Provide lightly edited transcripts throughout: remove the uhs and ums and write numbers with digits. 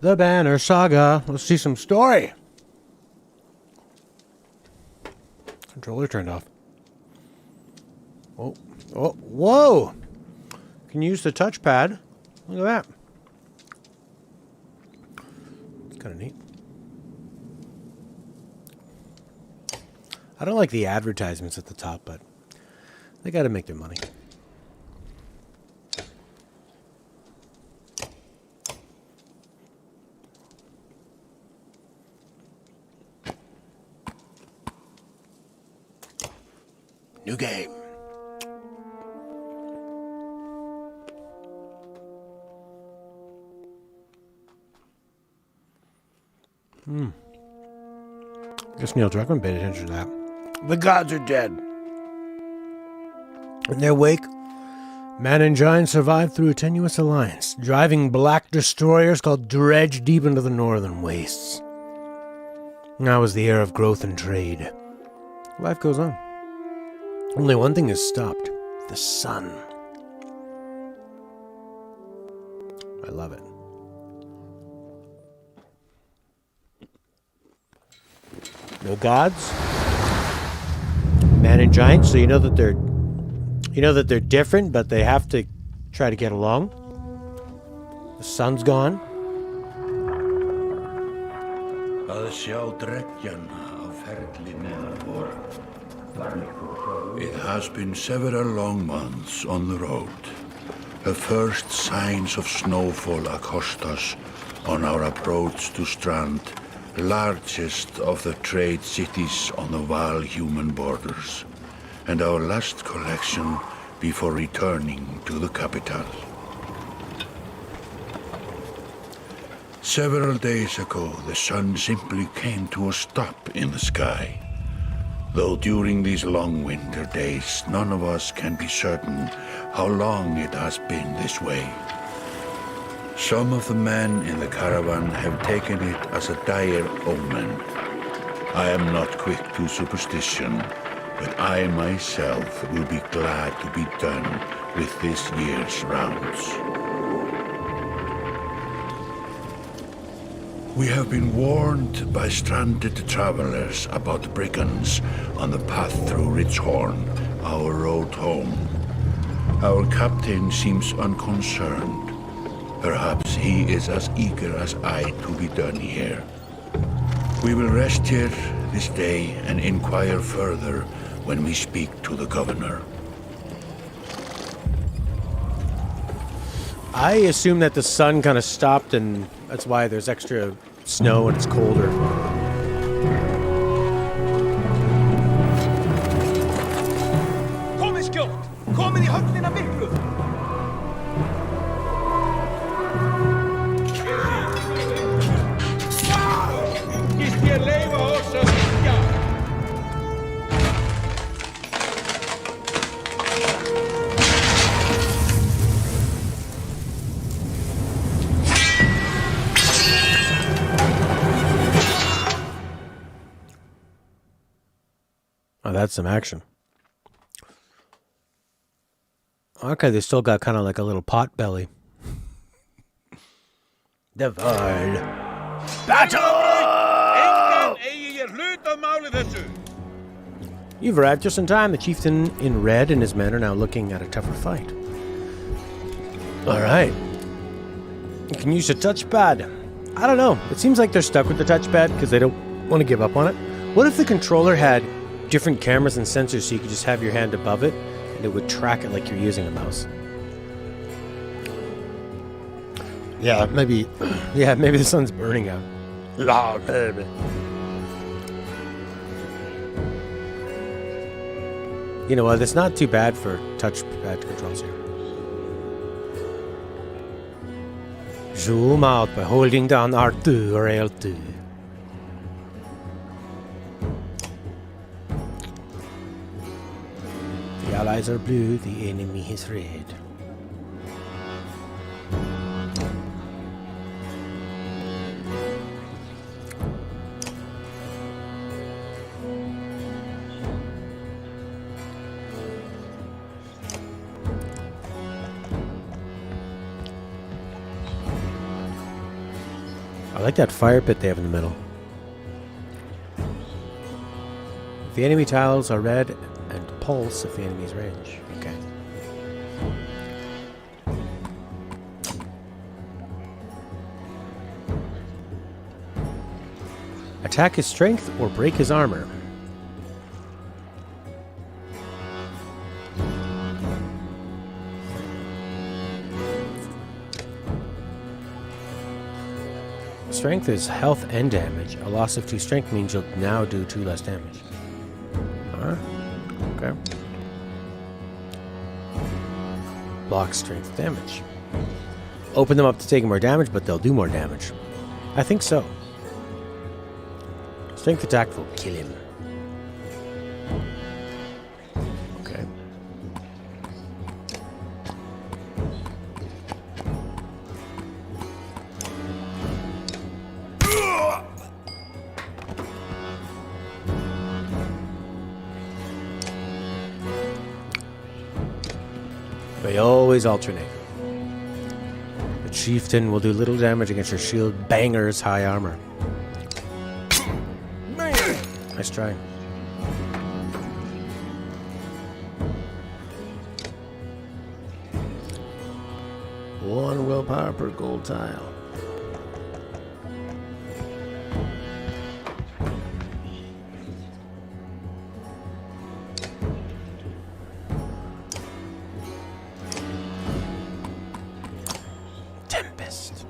The Banner Saga. Let's see some story. Controller turned off. Oh, oh, whoa! Can use the touchpad. Look at that. It's kind of neat. I don't like the advertisements at the top, but they got to make their money. New game. Guess Neil Druckmann paid attention to that. The gods are dead. In their wake, man and giant survived through a tenuous alliance, driving black destroyers called Dredge deep into the northern wastes. Now is the era of growth and trade. Life goes on. Only one thing is stopped. The sun. I love it. No gods, man and giant. So you know that they're different, but they have to try to get along. The sun's gone. It has been several long months on the road. The first signs of snowfall accost us on our approach to Strand, largest of the trade cities on the Val-human borders, and our last collection before returning to the capital. Several days ago, the sun simply came to a stop in the sky. Though during these long winter days, none of us can be certain how long it has been this way. Some of the men in the caravan have taken it as a dire omen. I am not quick to superstition, but I myself will be glad to be done with this year's rounds. We have been warned by stranded travelers about brigands on the path through Ridgehorn, our road home. Our captain seems unconcerned. Perhaps he is as eager as I to be done here. We will rest here this day and inquire further when we speak to the governor. I assume that the sun kind of stopped, and that's why there's extra snow and it's colder. Komið skjótt! Komið í höllina miklu! Skist ég leyfa oss að syngja? Oh, that's some action. Okay, they still got kind of like a little pot belly. Divide. Battle! You've arrived just in time. The chieftain in red and his men are now looking at a tougher fight. Alright. You can use the touchpad. I don't know. It seems like they're stuck with the touchpad because they don't want to give up on it. What if the controller had different cameras and sensors so you could just have your hand above it and it would track it like you're using a mouse? Yeah, maybe the sun's burning out. You know what, it's not too bad for touchpad controls here. Zoom out by holding down R2 or L2. The allies are blue, the enemy is red. I like that fire pit they have in the middle. The enemy tiles are red and pulse if the enemy's range. Okay. Attack his strength or break his armor. Strength is health and damage. A loss of 2 strength means you'll now do 2 less damage. Okay. Block strength damage. Open them up to take more damage, but they'll do more damage. I think so. Strength attack will kill him. Okay. They always alternate. The chieftain will do little damage against your shield banger's high armor. Nice try. One willpower per gold tile. Tempest.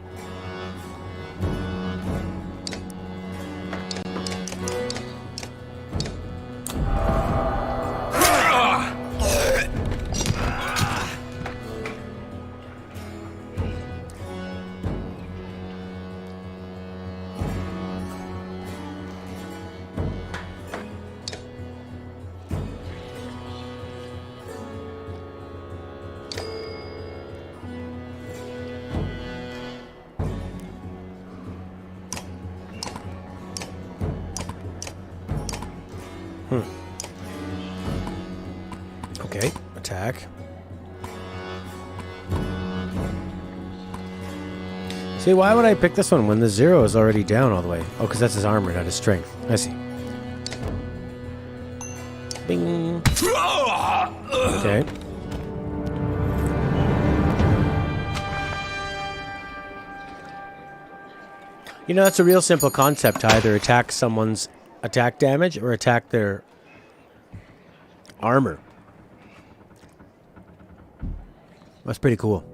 Okay, attack. See, why would I pick this one when the 0 is already down all the way? Oh, because that's his armor, not his strength. I see. Bing. Okay. You know, that's a real simple concept to either attack someone's attack damage or attack their armor. That's pretty cool.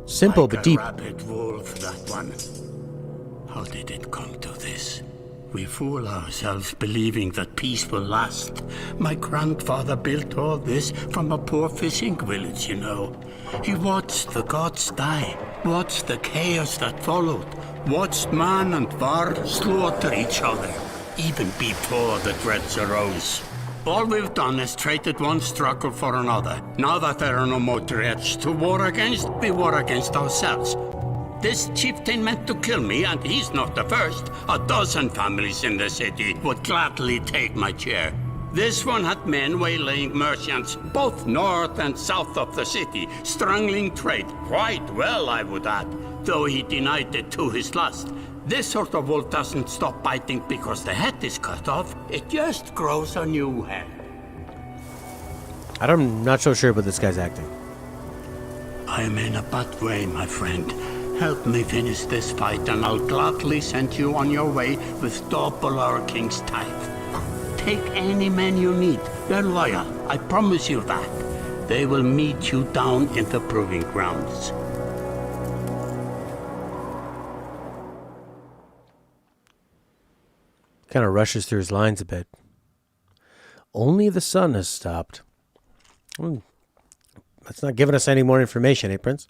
Simple like but deep. A rabid wolf, that one. How did it come to this? We fool ourselves believing that peace will last. My grandfather built all this from a poor fishing village, you know. He watched the gods die, watched the chaos that followed, watched man and var slaughter each other, even before the dreads arose. All we've done is traded one struggle for another. Now that there are no more dreads to war against, we war against ourselves. This chieftain meant to kill me, and he's not the first. 12 families in the city would gladly take my chair. This one had men waylaying merchants, both north and south of the city, strangling trade, quite well, I would add, though he denied it to his lust. This sort of wolf doesn't stop biting because the head is cut off. It just grows a new head. I'm not so sure about this guy's acting. I'm in a bad way, my friend. Help me finish this fight and I'll gladly send you on your way with double our king's tithe. Take any men you need. They're loyal, I promise you that. They will meet you down in the proving grounds. Kind of rushes through his lines a bit. Only the sun has stopped. That's not giving us any more information, eh, Prince?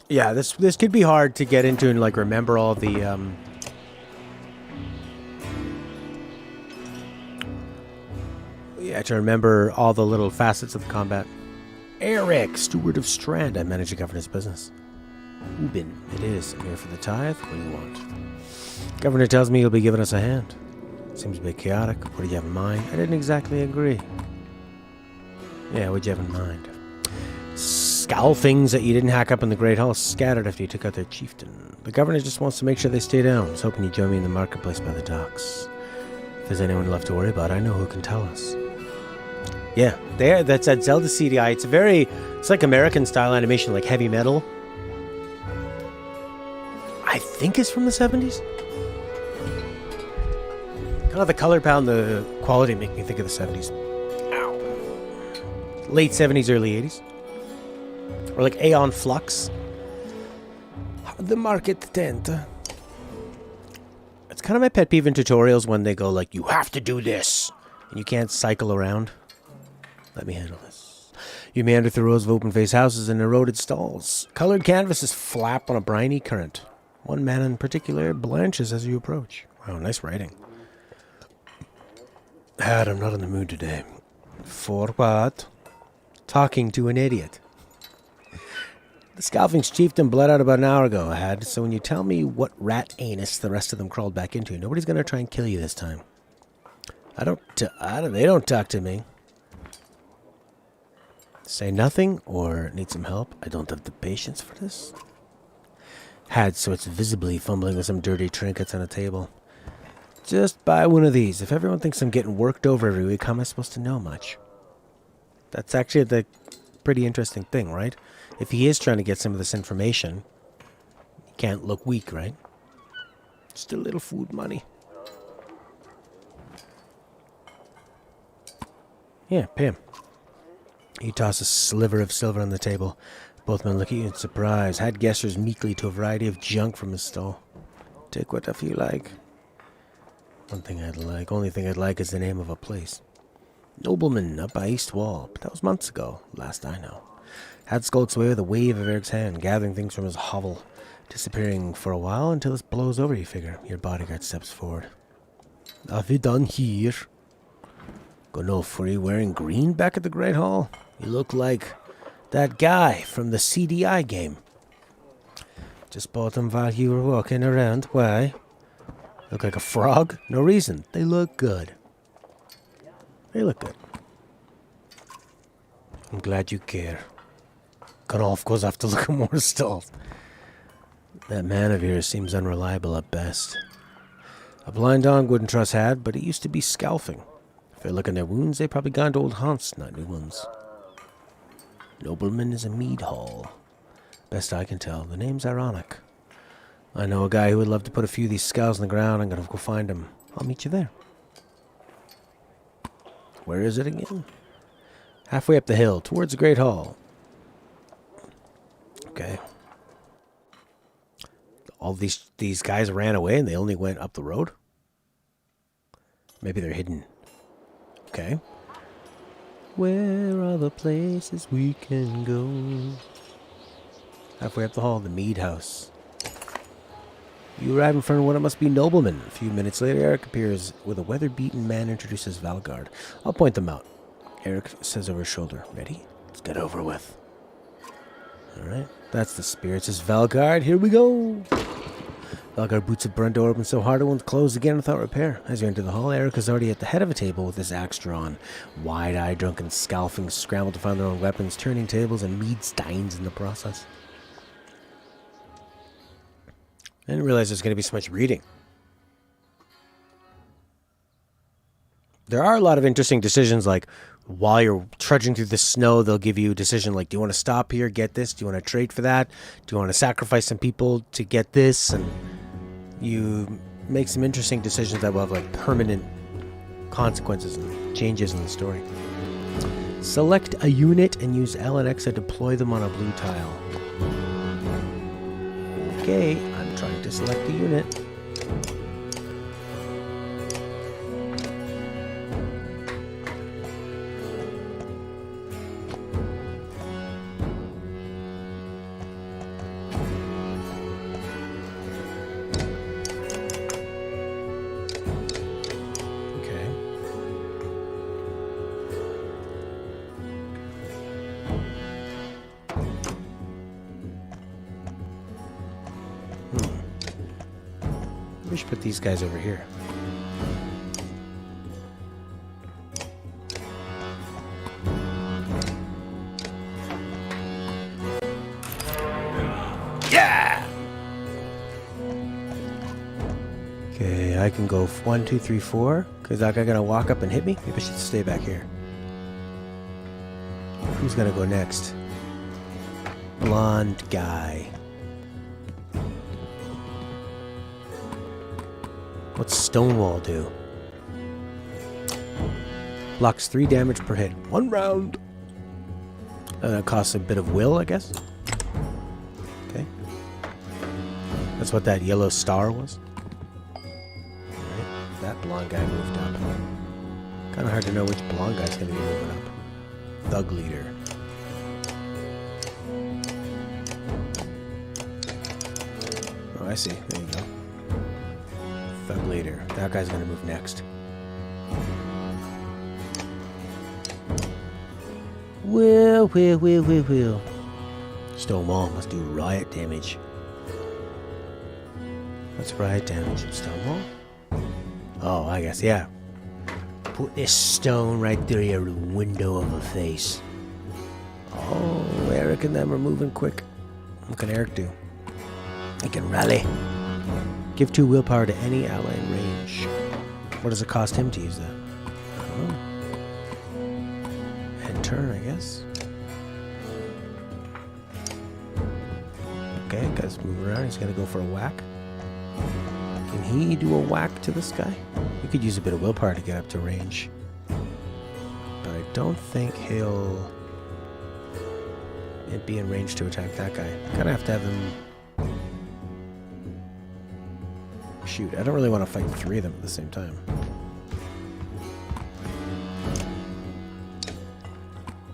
Yeah, this could be hard to get into and like remember all the to remember all the little facets of the combat. Eric, steward of Strand, I manage to govern his business. Ubin, it is. I'm here for the tithe. What do you want? Governor tells me you'll be giving us a hand. Seems a bit chaotic. What do you have in mind? I didn't exactly agree. Yeah, what'd you have in mind? scalfings that you didn't hack up in the Great Hall scattered after you took out their chieftain. The governor just wants to make sure they stay down. He's hoping you join me in the marketplace by the docks. If there's anyone left to worry about, I know who can tell us. Yeah, that's at Zelda CDI. It's like American style animation, like heavy metal. I think it's from the 70s. Kind of the color palette and the quality make me think of the 70s. Ow. Late 70s, early 80s. Or like Aeon Flux. The market tent. It's kind of my pet peeve in tutorials when they go like, you have to do this. And you can't cycle around. Let me handle this. You meander through rows of open-faced houses and eroded stalls. Colored canvases flap on a briny current. One man in particular blanches as you approach. Wow, nice writing. I'm not in the mood today. For what? Talking to an idiot. The Scalfing's chieftain bled out about an hour ago, so when you tell me what rat anus the rest of them crawled back into, nobody's going to try and kill you this time. They don't talk to me. Say nothing or need some help? I don't have the patience for this. So it's visibly fumbling with some dirty trinkets on a table. Just buy one of these. If everyone thinks I'm getting worked over every week, how am I supposed to know much? That's actually the pretty interesting thing, right? If he is trying to get some of this information, he can't look weak, right? Just a little food money. Yeah, pay him. You toss a sliver of silver on the table. Both men look at you in surprise. Had gestures meekly to a variety of junk from his stall. Take whatever you like. Only thing I'd like is the name of a place. Nobleman up by East Wall, but that was months ago, last I know. Had skulks away with a wave of Eric's hand, gathering things from his hovel, disappearing for a while until this blows over, you figure. Your bodyguard steps forward. Have you done here? Got no free wearing green back at the Great Hall? You look like that guy from the CDI game. Just bought them while you were walking around. Why? Look like a frog? No reason. They look good. They look good. I'm glad you care. Gunolf goes off to look at more stuff. That man of yours seems unreliable at best. A blind dog wouldn't trust Had, but it used to be scalfing. If they're looking at wounds, they've probably gone to old haunts, not new ones. Nobleman is a mead hall. Best I can tell, the name's ironic. I know a guy who would love to put a few of these skulls on the ground. I'm going to go find him. I'll meet you there. Where is it again? Halfway up the hill, towards the Great Hall. Okay. All these guys ran away and they only went up the road? Maybe they're hidden. Okay. Where are the places we can go? Halfway up the hall, the mead house. You arrive in front of what it must be noblemen. A few minutes later, Eric appears with a weather-beaten man introduces Valgard. I'll point them out. Eric says over his shoulder, ready? Let's get over with. Alright, that's the spirit. Says Valgard, here we go. Valgard boots a burnt door open so hard it won't close again without repair. As you enter the hall, Eric is already at the head of a table with his axe drawn. Wide-eyed, drunken scalfing scramble to find their own weapons, turning tables and mead steins in the process. I didn't realize there's going to be so much reading. There are a lot of interesting decisions, like while you're trudging through the snow, they'll give you a decision like, do you want to stop here, get this? Do you want to trade for that? Do you want to sacrifice some people to get this? And you make some interesting decisions that will have like permanent consequences and changes in the story. Select a unit and use L and X to deploy them on a blue tile. Okay, I'm trying to select a unit. We should put these guys over here. I can go 1, 2, 3, 4. Is that guy gonna walk up and hit me? Maybe I should stay back here. Who's gonna go next? Blonde guy. What's Stonewall do? Blocks 3 damage per hit. 1 round. That costs a bit of will, I guess. Okay. That's what that yellow star was. Alright. That blonde guy moved up. Kind of hard to know which blonde guy's going to be moving up. Thug leader. Oh, I see. There you go. Thug leader. That guy's going to move next. Will. Stonewall must do riot damage. What's riot damage in Stonewall? Oh, I guess, yeah. Put this stone right through your window of a face. Oh, Eric and them are moving quick. What can Eric do? He can rally. Give 2 willpower to any ally in range. What does it cost him to use that? I don't know. End turn, I guess. Okay, guy's moving around. He's gonna go for a whack. Can he do a whack to this guy? He could use a bit of willpower to get up to range. But I don't think he'll be in range to attack that guy. Kinda have to have him... Shoot, I don't really want to fight 3 of them at the same time.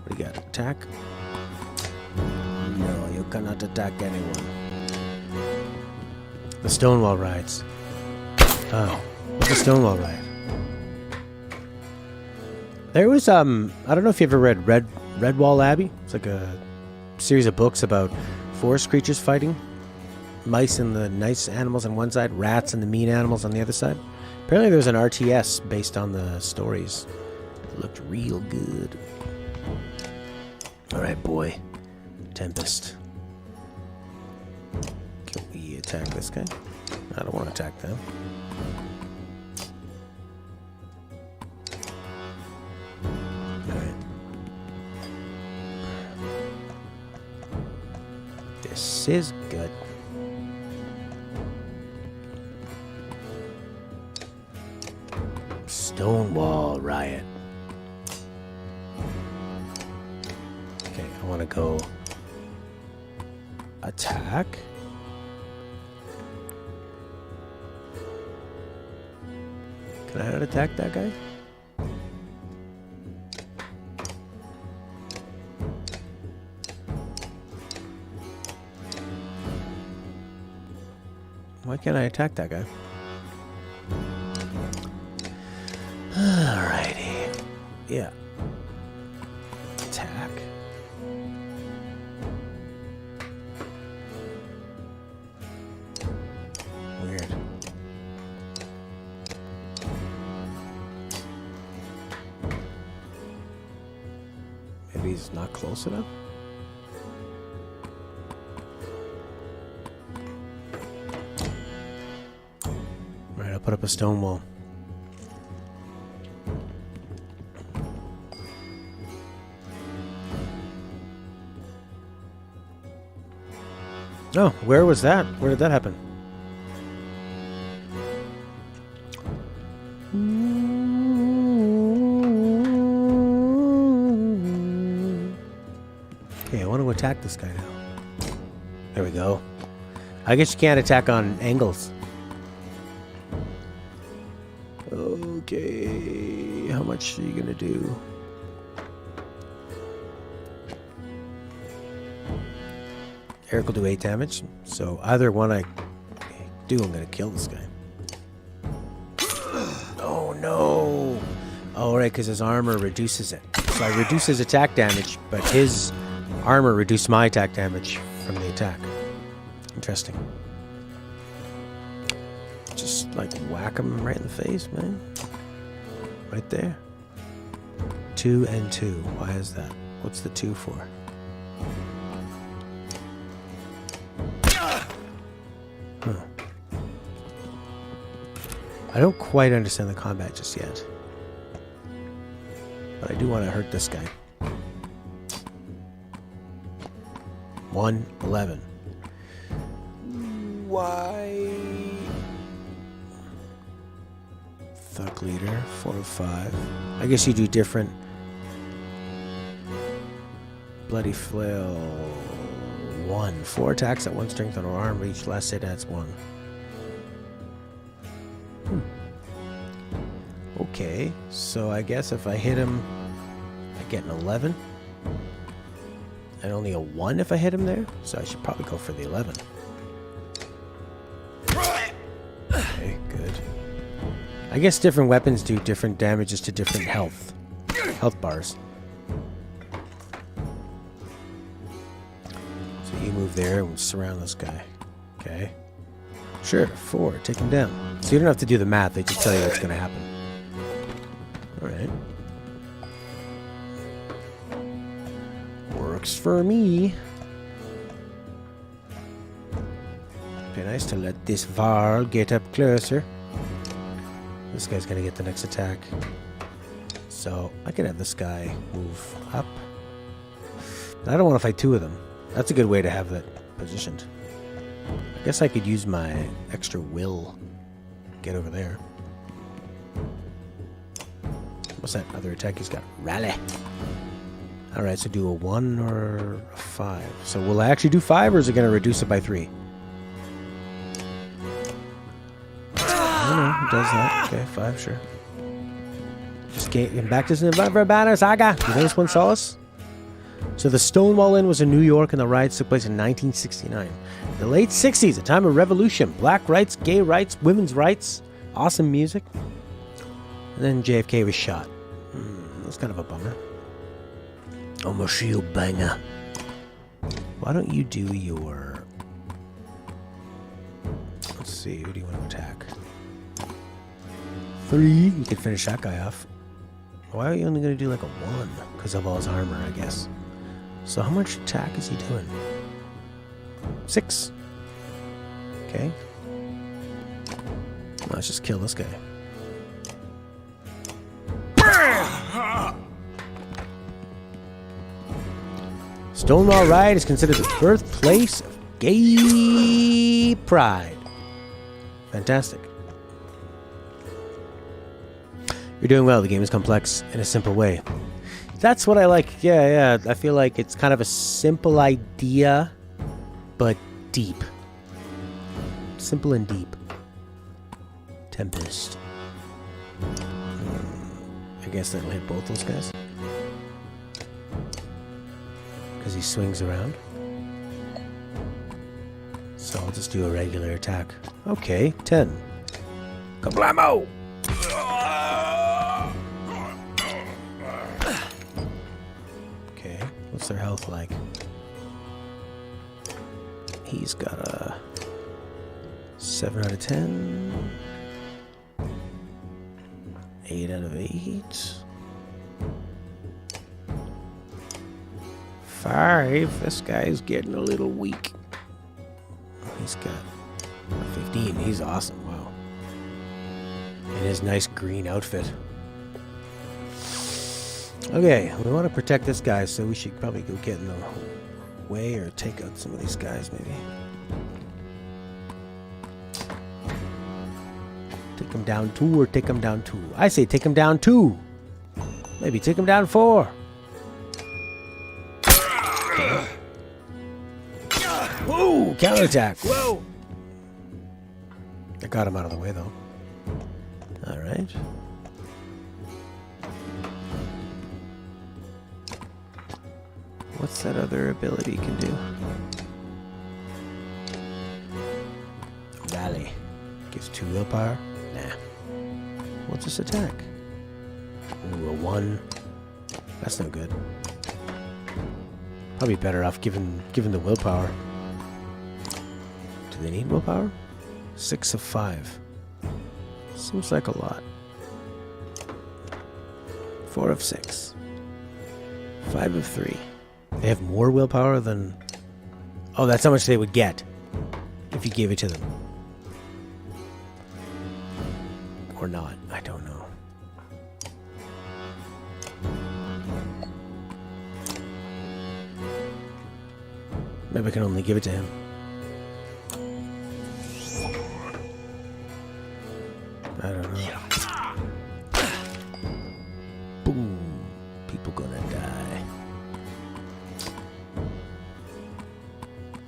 What do you got? Attack? No, you cannot attack anyone. The Stonewall rides. Oh, what's the Stonewall ride? There was I don't know if you ever read Redwall Abbey. It's like a series of books about forest creatures fighting. Mice and the nice animals on one side, rats and the mean animals on the other side. Apparently there was an RTS based on the stories. It looked real good. Alright, boy. Tempest. Can we attack this guy? I don't want to attack them. Alright. This is good. Stonewall riot. Okay, I want to go attack. Can I not attack that guy? Why can't I attack that guy? Alrighty. Yeah. Attack. Weird. Maybe he's not close enough? Alright, I'll put up a stone wall. Oh, where was that? Where did that happen? Okay, I want to attack this guy now. There we go. I guess you can't attack on angles. Okay, how much are you gonna do? Eric will do 8 damage, so either one I do, I'm gonna kill this guy. Oh no! Oh right, because his armor reduces it. So I reduce his attack damage, but his armor reduced my attack damage from the attack. Interesting. Just like whack him right in the face, man. Right there. 2 and 2. Why is that? What's the 2 for? Huh. I don't quite understand the combat just yet. But I do want to hurt this guy. 111. Why? Thug leader, 4 of 5. I guess you do different. Bloody flail, 1. 4 attacks at 1 strength on her arm. Each last hit adds 1. Okay, so I guess if I hit him, I get an 11. And only a 1 if I hit him there. So I should probably go for the 11. Okay, good. I guess different weapons do different damages to different health bars. So you move there and surround this guy. Okay. Sure, 4. Take him down. So you don't have to do the math. They just tell you what's going to happen. Alright. Works for me. Be nice to let this Varl get up closer. This guy's gonna get the next attack. So I could have this guy move up. But I don't want to fight 2 of them. That's a good way to have that positioned. I guess I could use my extra will. Get over there. What's that other attack he's got? Rally. Alright, so do a 1 or a 5. So will I actually do 5 or is it going to reduce it by 3? I don't know. It does that. Okay, 5, sure. Just get back to the banner, SAGA. You know this one, Solace? So the Stonewall Inn was in New York and the riots took place in 1969. The late 60s, a time of revolution. Black rights, gay rights, women's rights. Awesome music. And then JFK was shot. That's kind of a bummer. I'm a shield banger. Why don't you do your... Let's see, who do you want to attack? 3. You could finish that guy off. Why are you only going to do like a 1? Because of all his armor, I guess. So how much attack is he doing? 6. Okay. Let's just kill this guy. Stonewall Riot is considered the birthplace of gay pride. Fantastic. You're doing well. The game is complex in a simple way. That's what I like. Yeah. I feel like it's kind of a simple idea, but deep. Simple and deep. Tempest. I guess that'll hit both those guys. Because he swings around. So I'll just do a regular attack. Okay, 10. Kablamo! Okay, what's their health like? He's got a 7 out of 10. 8 out of 8. 5. This guy's getting a little weak. He's got a 15. He's awesome. Wow. In his nice green outfit. Okay, we want to protect this guy, so we should probably go get in the way or take out some of these guys, maybe. Take him down 2 or take him down 2? I say take him down 2. Maybe take him down 4. Whoa! Counterattack! Whoa! I got him out of the way, though. Alright. What's that other ability can do? Rally. Gives 2 willpower? Nah. What's this attack? Ooh, a 1. That's no good. Probably better off given the willpower. Do they need willpower? 6 of 5. Seems like a lot. 4 of 6. 5 of 3. They have more willpower than... Oh, that's how much they would get if you gave it to them. Or not. I don't know. Maybe I can only give it to him. I don't know. Boom. People gonna die.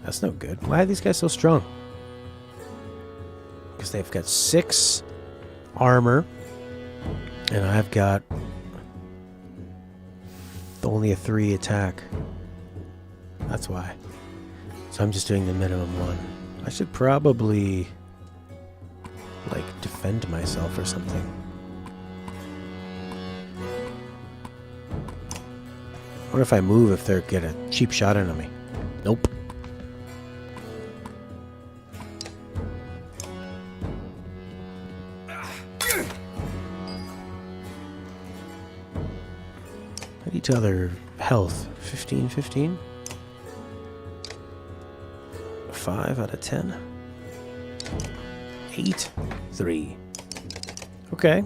That's no good. Why are these guys so strong? Because they've got 6 armor. And I've got only a 3 attack. That's why. So I'm just doing the minimum 1. I should probably like defend myself or something. I wonder if I move if they get a cheap shot into me. Nope. At each other health. 15, 15. 5 out of 10. 8, 3. Okay.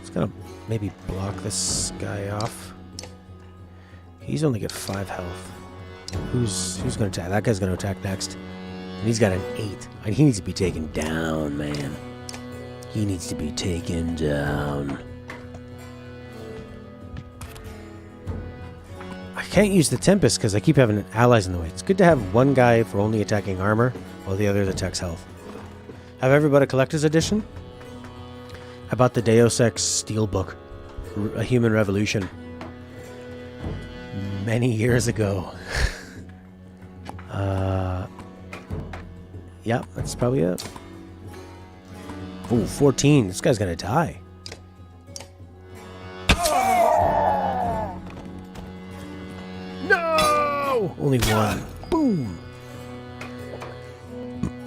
Just gonna maybe block this guy off. He's only got 5 health. Who's gonna attack? That guy's gonna attack next. And he's got an 8. And he needs to be taken down, man. He needs to be taken down. I can't use the Tempest because I keep having allies in the way. It's good to have one guy for only attacking armor, while the other attacks health. Have everybody a collector's edition? I bought the Deus Ex Steelbook, A Human Revolution, many years ago. Yeah, that's probably it. Ooh, 14. This guy's gonna die. No! Only 1. Boom!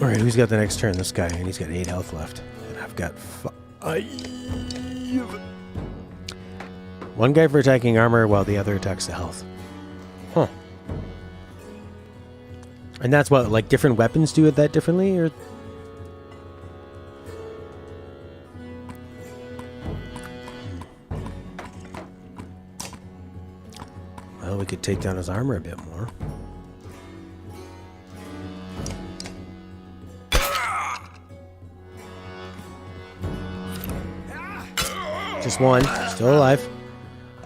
Alright, who's got the next turn? This guy, and he's got 8 health left. And I've got 5. 1 guy for attacking armor while the other attacks the health. Huh. And that's what, like, different weapons do it that differently, or? Well, we could take down his armor a bit more. Just 1, still alive.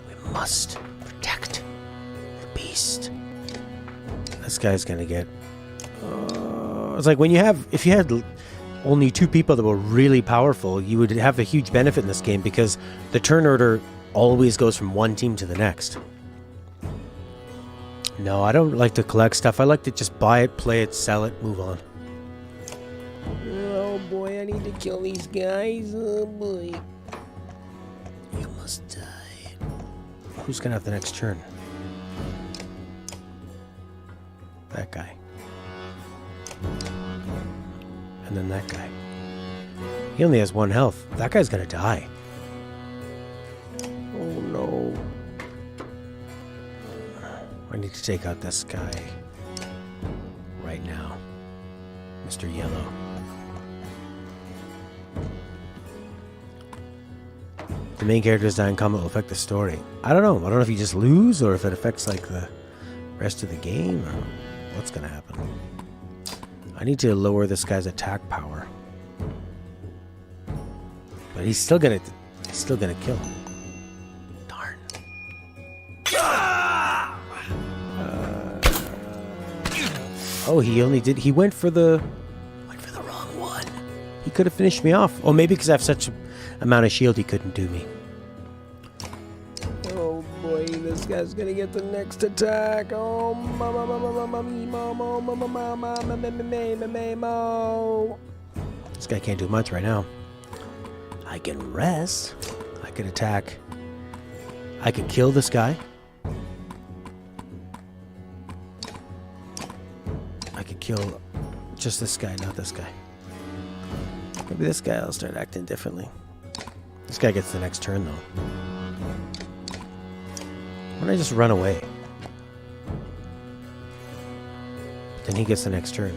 We must protect the beast. This guy's gonna get. It's like when you have, if you had only 2 people that were really powerful, you would have a huge benefit in this game because the turn order always goes from one team to the next. No, I don't like to collect stuff. I like to just buy it, play it, sell it, move on. Oh boy, I need to kill these guys. Oh boy. You must die. Who's gonna have the next turn? That guy. And then that guy. He only has 1 health. That guy's gonna die. Oh no. I need to take out this guy right now. Mr. Yellow. The main character's dying combat will affect the story. I don't know. I don't know if you just lose or if it affects like the rest of the game or what's gonna happen. I need to lower this guy's attack power. But he's still gonna kill him. Darn. Oh, he went for the wrong one. He could have finished me off. Oh, maybe because I have such an amount of shield he couldn't do me. Oh boy, this guy's gonna get the next attack. Oh, this guy can't do much right now. I can rest. I can attack. I can kill this guy. I could kill just this guy, not this guy. Maybe this guy will start acting differently. This guy gets the next turn, though. Why don't I just run away? Then he gets the next turn.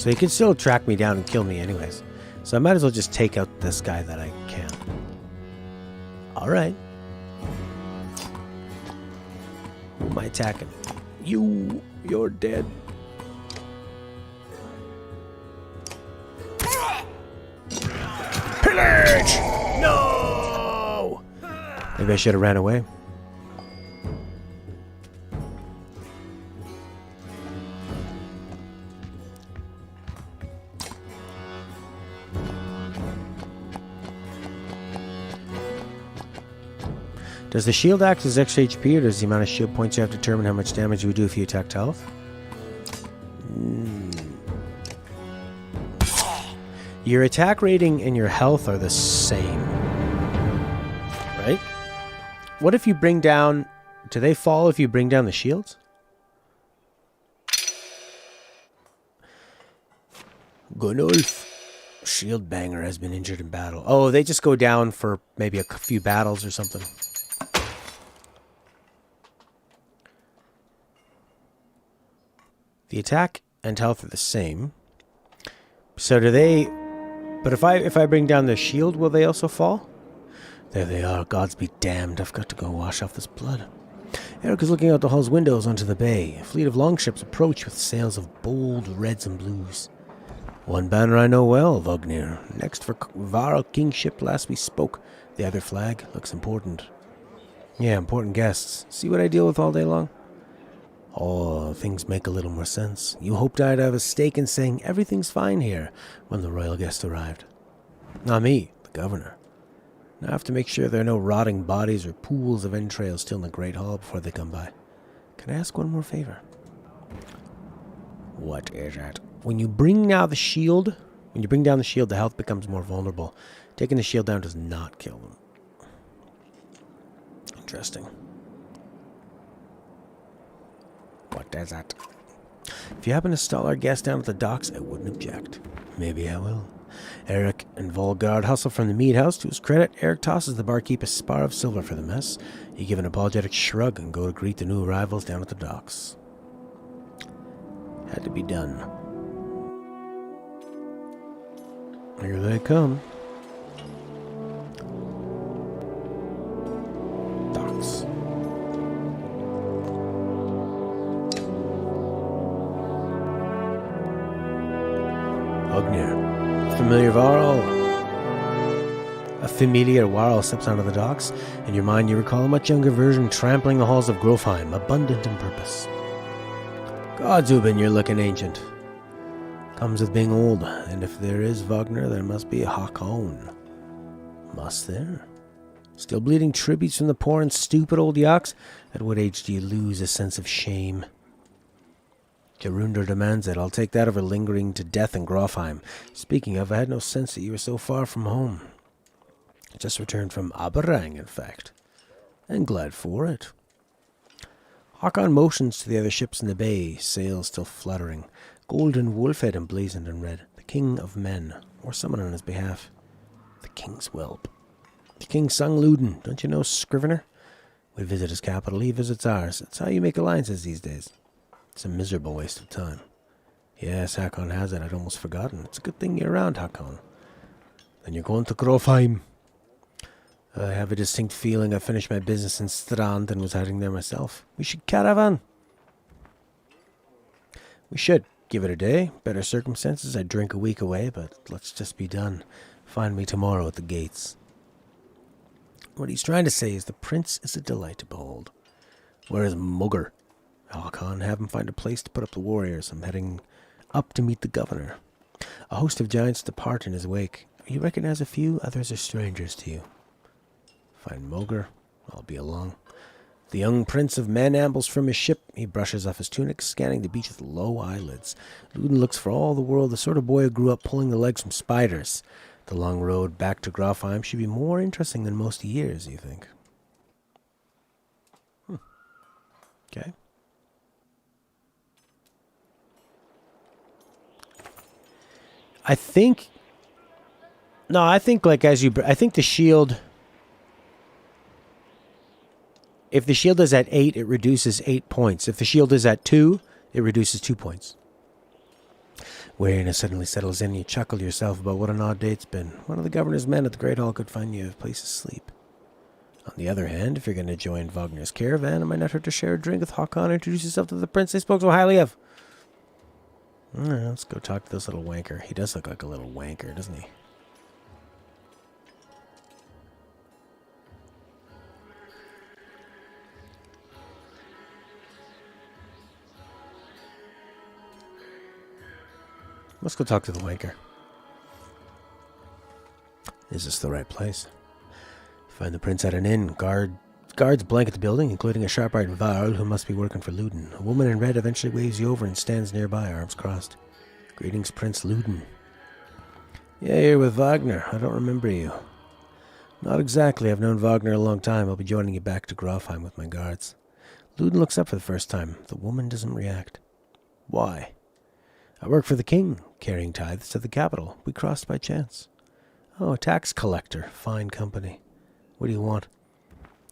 So he can still track me down and kill me anyways. So I might as well just take out this guy that I can. Alright. Who am I attacking? You're dead. Pillage! No! Maybe I should have ran away. Does the shield act as extra HP, or does the amount of shield points you have determine how much damage you would do if you attacked health? Your attack rating and your health are the same. Right? What if you bring down... Do they fall if you bring down the shields? Gunulf. Shield banger has been injured in battle. Oh, they just go down for maybe a few battles or something. The attack and health are the same. So do they... But if I bring down the shield, will they also fall? There they are. Gods be damned. I've got to go wash off this blood. Eric is looking out the hull's windows onto the bay. A fleet of longships approach with sails of bold reds and blues. One banner I know well, Vognir. Next for Varl kingship last we spoke. The other flag looks important. Yeah, important guests. See what I deal with all day long? Oh, things make a little more sense. You hoped I'd have a stake in saying everything's fine here when the royal guest arrived. Not me, the governor. Now I have to make sure there are no rotting bodies or pools of entrails still in the Great Hall before they come by. Can I ask one more favor? What is it? When you bring down the shield, the health becomes more vulnerable. Taking the shield down does not kill them. Interesting. What is that? If you happen to stall our guest down at the docks, I wouldn't object. Maybe I will. Eric and Volgard hustle from the mead house. To his credit, Eric tosses the barkeep a spar of silver for the mess. You give an apologetic shrug and go to greet the new arrivals down at the docks. Had to be done. Here they come. Docks. Ognir. Familiar Varl. A familiar Warl steps onto the docks. In your mind, you recall a much younger version trampling the halls of Grofheim, abundant in purpose. God, Zubin, you're looking ancient. Comes with being old, and if there is Wagner, there must be a Hakon. Must there? Still bleeding tributes from the poor and stupid old yaks? At what age do you lose a sense of shame? Gerunder demands it. I'll take that over lingering to death in Grofheim. Speaking of, I had no sense that you were so far from home. I just returned from Aberrang, in fact. And glad for it. Hakon motions to the other ships in the bay, sails still fluttering. Golden wolf-head emblazoned in red. The king of men, or someone on his behalf. The king's whelp. The king sung Luden. Don't you know Scrivener? We visit his capital, he visits ours. That's how you make alliances these days. It's a miserable waste of time. Yes, Hakon has it. I'd almost forgotten. It's a good thing you're around, Hakon. Then you're going to Grofheim. I have a distinct feeling I finished my business in Strand and was heading there myself. We should caravan. We should. Give it a day. Better circumstances, I'd drink a week away, but let's just be done. Find me tomorrow at the gates. What he's trying to say is the prince is a delight to behold. Where is Mugger? Hakon, have him find a place to put up the warriors. I'm heading up to meet the governor. A host of giants depart in his wake. You recognize a few, others are strangers to you. Find Moger, I'll be along. The young prince of men ambles from his ship. He brushes off his tunic, scanning the beach with low eyelids. Luden looks for all the world the sort of boy who grew up pulling the legs from spiders. The long road back to Grofheim should be more interesting than most years, you think? Okay. I think like I think the shield, if the shield is at 8, it reduces 8 points. If the shield is at 2, it reduces 2 points. Weariness suddenly settles in, you chuckle to yourself about what an odd day it's been. One of the governor's men at the Great Hall could find you a place to sleep. On the other hand, if you're going to join Wagner's caravan, it might not hurt to share a drink with Hakon and introduce yourself to the prince they spoke so highly of. Let's go talk to this little wanker. He does look like a little wanker, doesn't he? Let's go talk to the wanker. Is this the right place? Find the prince at an inn. Guards blanket the building, including a sharp-eyed Varl who must be working for Luden. A woman in red eventually waves you over and stands nearby, arms crossed. Greetings, Prince Luden. Yeah, you're with Wagner. I don't remember you. Not exactly. I've known Wagner a long time. I'll be joining you back to Grofheim with my guards. Luden looks up for the first time. The woman doesn't react. Why? I work for the king, carrying tithes to the capital. We crossed by chance. Oh, a tax collector. Fine company. What do you want?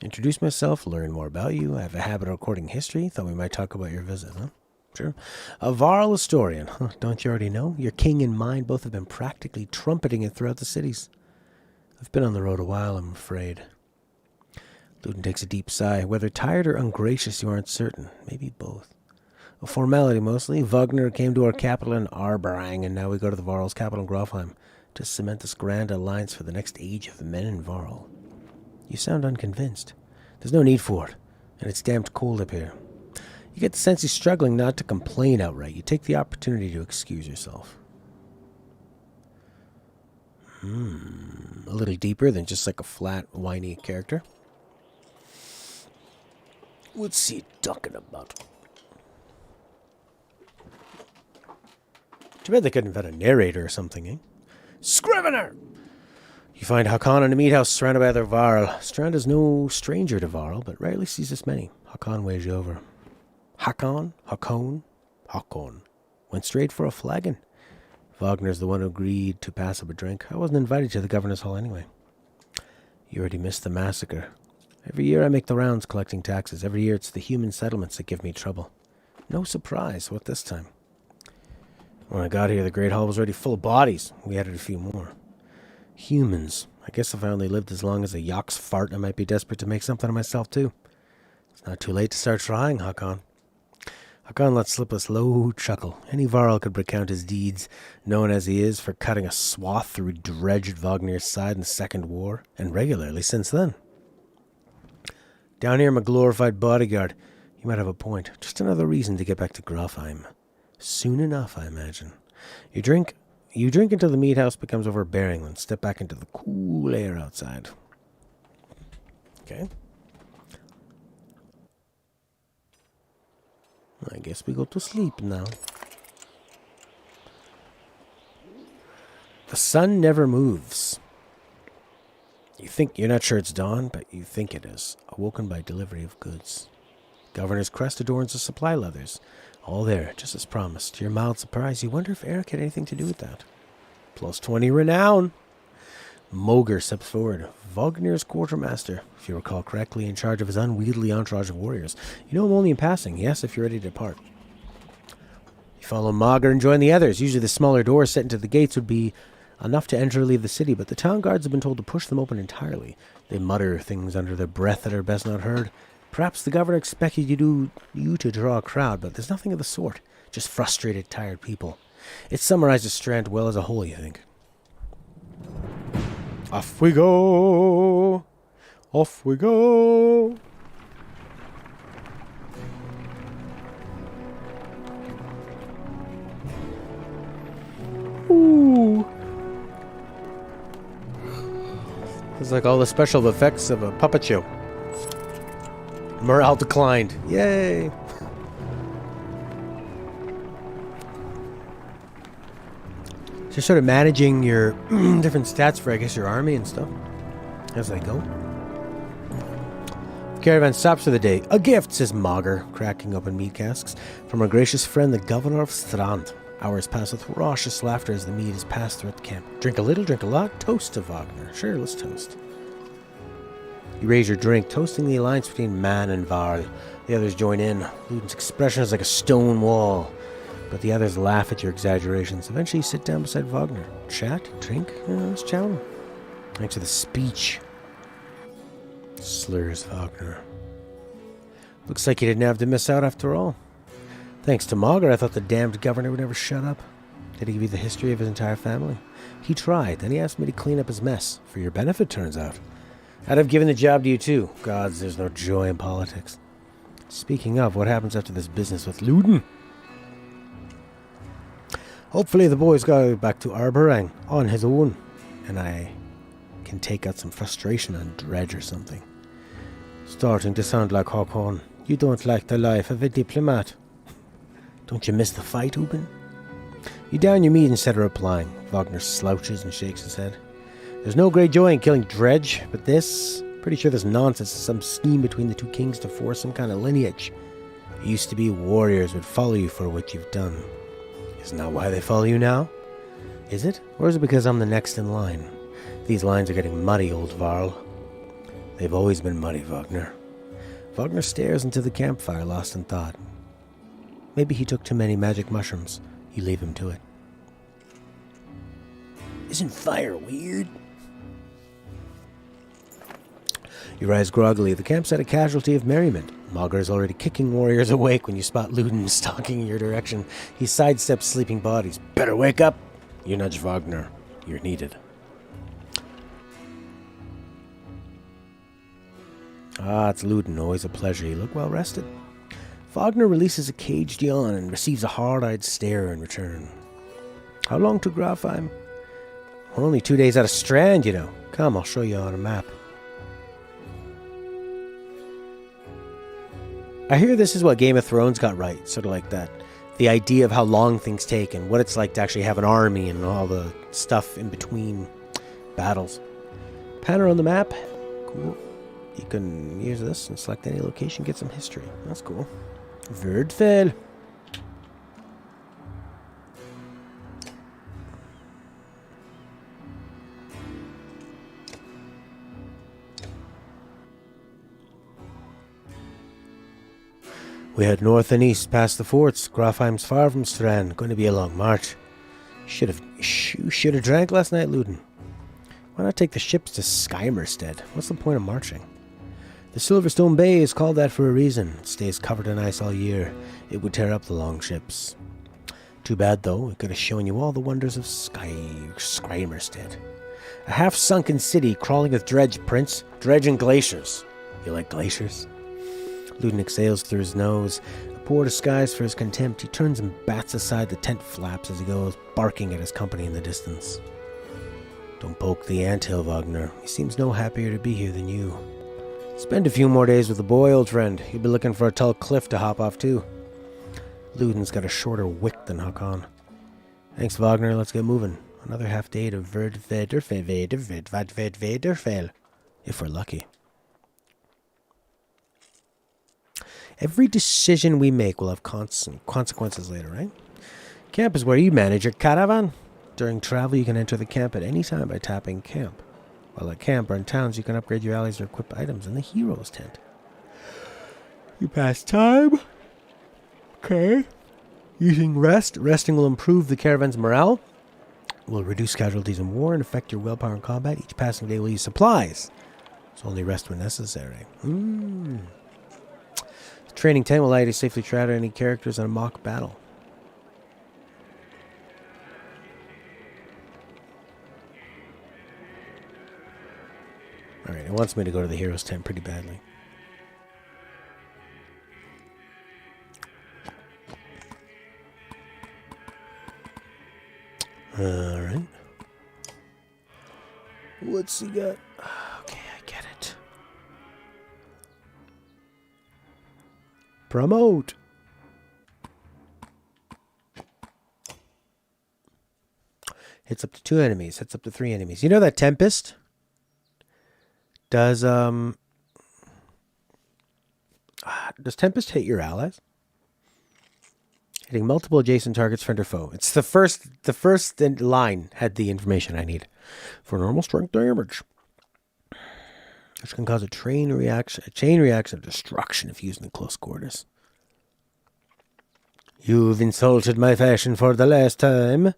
Introduce myself, learn more about you. I have a habit of recording history. Thought we might talk about your visit, huh? Sure. A Varl historian. Huh, don't you already know? Your king and mine both have been practically trumpeting it throughout the cities. I've been on the road a while, I'm afraid. Luden takes a deep sigh. Whether tired or ungracious, you aren't certain. Maybe both. A formality, mostly. Wagner came to our capital in Arberang, and now we go to the Varl's capital in Grofheim to cement this grand alliance for the next age of men in Varl. You sound unconvinced. There's no need for it, and it's damned cold up here. You get the sense he's struggling not to complain outright. You take the opportunity to excuse yourself. A little deeper than just like a flat, whiny character. What's he talking about? Too bad they couldn't have had a narrator or something, eh? Scrivener! You find Hakon in a meat house surrounded by other Varl. Strand is no stranger to Varl, but rarely sees this many. Hakon waves you over. Hakon? Went straight for a flagon. Wagner's the one who agreed to pass up a drink. I wasn't invited to the governor's hall anyway. You already missed the massacre. Every year I make the rounds collecting taxes. Every year it's the human settlements that give me trouble. No surprise. What this time? When I got here, the Great Hall was already full of bodies. We added a few more. Humans. I guess if I only lived as long as a Yok's fart, I might be desperate to make something of myself, too. It's not too late to start trying, Hakon. Hakon let slip a slow chuckle. Any Varl could recount his deeds, known as he is for cutting a swath through dredged Wagner's side in the Second War, and regularly since then. Down here I'm a glorified bodyguard. You might have a point. Just another reason to get back to Grofheim. Soon enough, I imagine. You drink until the meat house becomes overbearing, then step back into the cool air outside. Okay. I guess we go to sleep now. The sun never moves. You're not sure it's dawn, but you think it is. Awoken by delivery of goods. Governor's crest adorns the supply leathers. All there, just as promised. To your mild surprise, you wonder if Eric had anything to do with that. Plus 20 renown. Moger steps forward. Wagner's quartermaster, if you recall correctly, in charge of his unwieldy entourage of warriors. You know him only in passing. He asks if you're ready to depart. You follow Moger and join the others. Usually the smaller doors set into the gates would be enough to enter or leave the city, but the town guards have been told to push them open entirely. They mutter things under their breath that are best not heard. Perhaps the governor expected you to draw a crowd, but there's nothing of the sort. Just frustrated, tired people. It summarizes Strand well as a whole, you think. Off we go! Off we go! Ooh! It's like all the special effects of a puppet show. Morale declined. Yay! So you're sort of managing your different stats for, I guess, your army and stuff as they go. The caravan stops for the day. A gift, says Moger, cracking open meat casks, from our gracious friend, the governor of Strand. Hours pass with raucous laughter as the meat is passed throughout the camp. Drink a little, drink a lot. Toast to Wagner. Sure, let's toast. You raise your drink, toasting the alliance between Man and Varl. The others join in. Luden's expression is like a stone wall. But the others laugh at your exaggerations. Eventually you sit down beside Wagner. Chat, drink, let's chow him. Thanks for the speech. Slurs Wagner. Looks like you didn't have to miss out after all. Thanks to Mauger, I thought the damned governor would never shut up. Did he give you the history of his entire family? He tried, then he asked me to clean up his mess. For your benefit, turns out. I'd have given the job to you too. Gods, there's no joy in politics. Speaking of, what happens after this business with Luden? Hopefully the boys go back to Arborang on his own, and I can take out some frustration on Dredge or something. Starting to sound like Håkon. You don't like the life of a diplomat. Don't you miss the fight, Ubin? You down your meat instead of replying. Wagner slouches and shakes his head. There's no great joy in killing Dredge, but this... Pretty sure this nonsense is some scheme between the two kings to force some kind of lineage. It used to be warriors would follow you for what you've done. Isn't that why they follow you now? Is it? Or is it because I'm the next in line? These lines are getting muddy, old Varl. They've always been muddy, Wagner. Wagner stares into the campfire, lost in thought. Maybe he took too many magic mushrooms. You leave him to it. Isn't fire weird? You rise groggily. The camp's at a casualty of merriment. Mauger is already kicking warriors awake when you spot Luden stalking in your direction. He sidesteps sleeping bodies. Better wake up! You nudge Wagner. You're needed. Ah, it's Luden. Always a pleasure. You look well rested. Wagner releases a caged yawn and receives a hard-eyed stare in return. How long to Grafheim? We're only 2 days out of Strand, you know. Come, I'll show you on a map. I hear this is what Game of Thrones got right, sort of like that. The idea of how long things take and what it's like to actually have an army and all the stuff in between battles. Panner on the map. Cool. You can use this and select any location, get some history. That's cool. Verdfell. We head north and east past the forts. Grafheim's far from Strand. Going to be a long march. You should have drank last night, Luden. Why not take the ships to Skymerstead? What's the point of marching? The Silverstone Bay is called that for a reason. It stays covered in ice all year. It would tear up the long ships. Too bad, though. It could have shown you all the wonders of Skymerstead. A half-sunken city crawling with dredge, Prince. Dredge and glaciers. You like glaciers? Luden exhales through his nose. A poor disguise for his contempt, he turns and bats aside the tent flaps as he goes, barking at his company in the distance. Don't poke the anthill, Wagner. He seems no happier to be here than you. Spend a few more days with the boy, old friend. He'll be looking for a tall cliff to hop off, too. Luden's got a shorter wick than Håkon. Thanks, Wagner. Let's get moving. Another half day to Verdvederfell, if we're lucky. Every decision we make will have consequences later, right? Camp is where you manage your caravan. During travel, you can enter the camp at any time by tapping camp. While at camp or in towns, you can upgrade your allies or equip items in the hero's tent. You pass time. Okay. Using rest. Resting will improve the caravan's morale. Will reduce casualties in war and affect your willpower in combat. Each passing day will use supplies. So only rest when necessary. Training 10 will allow you to safely try out any characters in a mock battle. Alright, it wants me to go to the hero's tent pretty badly. Alright. What's he got? Okay, I get it. Promote. Hits up to 2 enemies. Hits up to 3 enemies. You know that Tempest does Tempest hit your allies? Hitting multiple adjacent targets, friend or foe. It's the first line had the information I need for normal strength damage, which can cause a chain reaction of destruction if used in close quarters. You've insulted my fashion for the last time.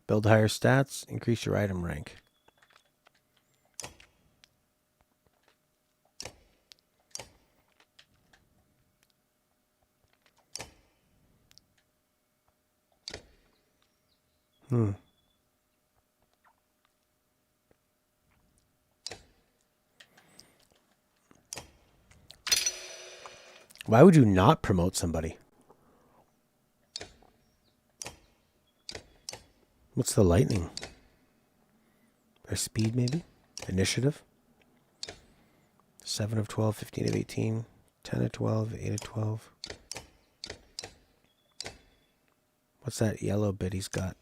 Build higher stats, increase your item rank. Why would you not promote somebody? What's the lightning? Their speed, maybe? Initiative? 7 of 12, 15 of 18, 10 of 12, 8 of 12. What's that yellow bit he's got?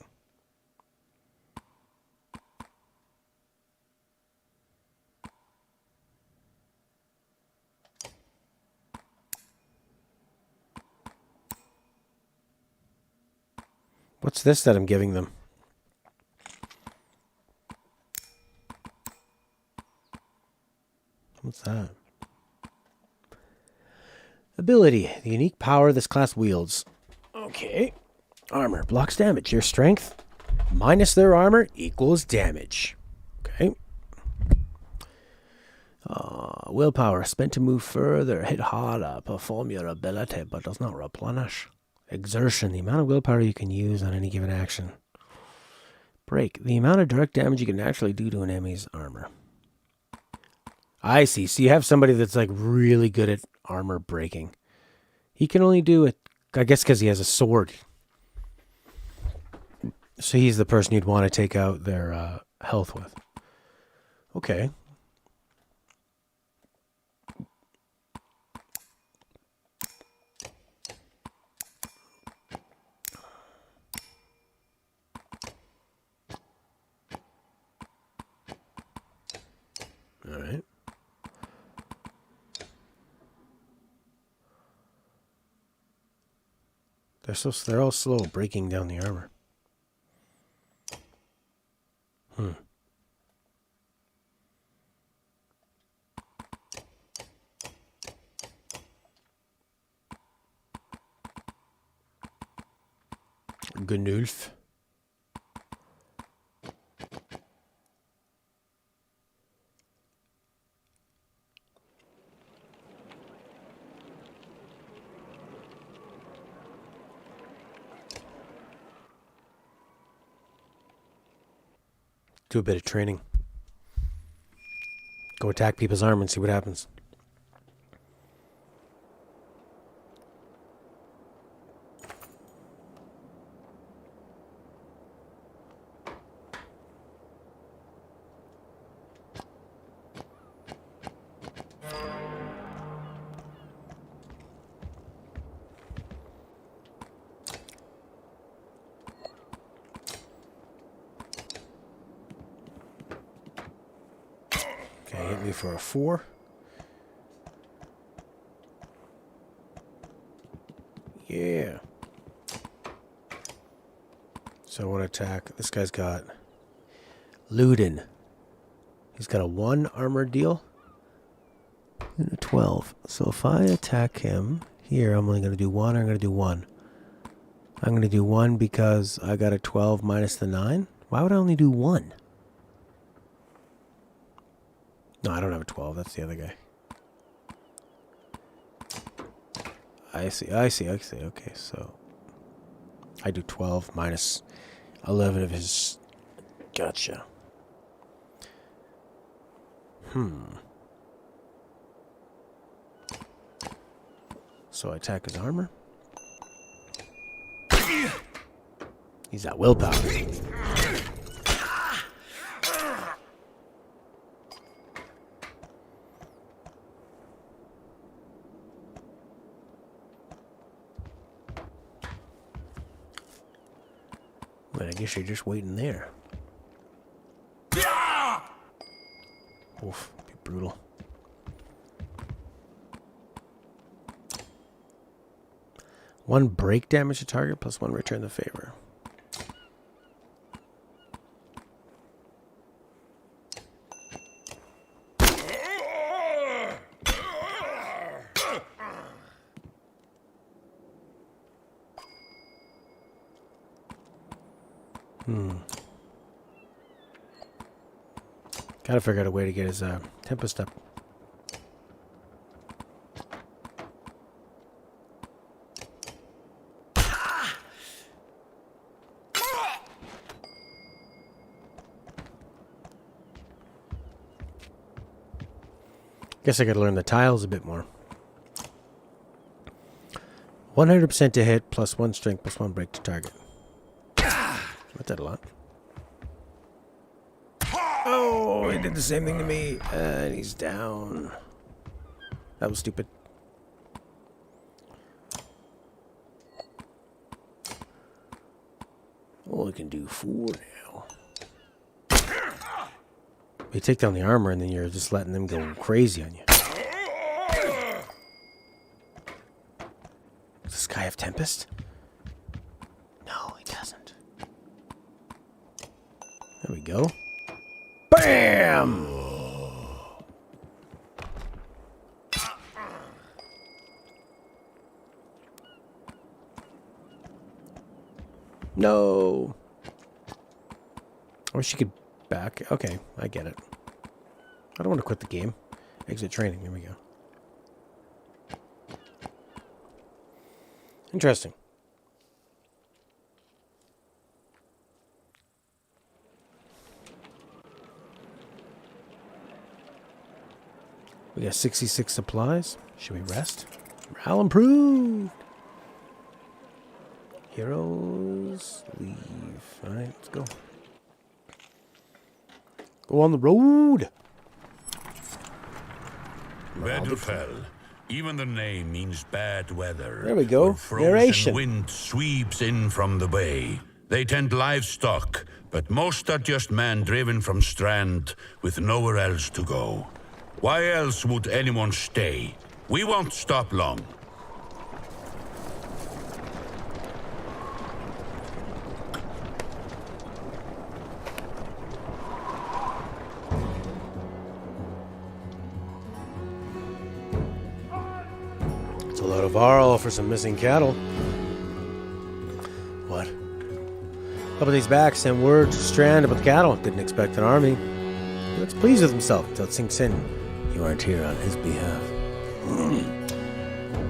What's this that I'm giving them? What's that? Ability. The unique power this class wields. Okay. Armor. Blocks damage. Your strength minus their armor equals damage. Okay. Willpower. Spent to move further. Hit harder. Perform your ability, but does not replenish. Exertion. The amount of willpower you can use on any given action. Break. The amount of direct damage you can naturally do to an enemy's armor. I see. So you have somebody that's like really good at armor breaking. He can only do it, I guess, because he has a sword. So he's the person you'd want to take out their health with. Okay. All right. They're all slow breaking down the armor. Gnulf. Do a bit of training. Go attack people's armor and see what happens. Okay, hit me for a 4. Yeah. So what attack? This guy's got Luden. He's got a 1 armor deal and a 12. So if I attack him here, I'm only going to do 1. I'm going to do 1. I'm going to do 1 because I got a 12 minus the 9. Why would I only do 1? No, I don't have a 12. That's the other guy. I see. Okay, so I do 12 minus 11 of his. Gotcha. So I attack his armor. He's at willpower. But I guess you're just waiting there. Oof, be brutal. One break damage to target plus 1 return the favor. Gotta figure out a way to get his Tempest up. Guess I gotta learn the tiles a bit more. 100% to hit, plus 1 strength, plus 1 break to target. That did a lot. Oh, he did the same thing to me. And he's down. That was stupid. Oh, we can do 4 now. You take down the armor and then you're just letting them go crazy on you. Does this guy have Tempest? No, he doesn't. There we go. BAM! No. I wish you could back. Okay, I get it. I don't want to quit the game. Exit training. There we go. Interesting. We got 66 supplies. Should we rest? Morale improved. Heroes leave. Alright, let's go. Go on the road. Weatherfell. Even the name means bad weather. There we go. When frozen Narration. wind sweeps in from the bay. They tend livestock, but most are just men driven from Strand with nowhere else to go. Why else would anyone stay? We won't stop long. It's a lot of Varl for some missing cattle. What? A couple days back, sent word to Strand about the cattle. Didn't expect an army. He looks pleased with himself until it sinks in. You aren't here on his behalf.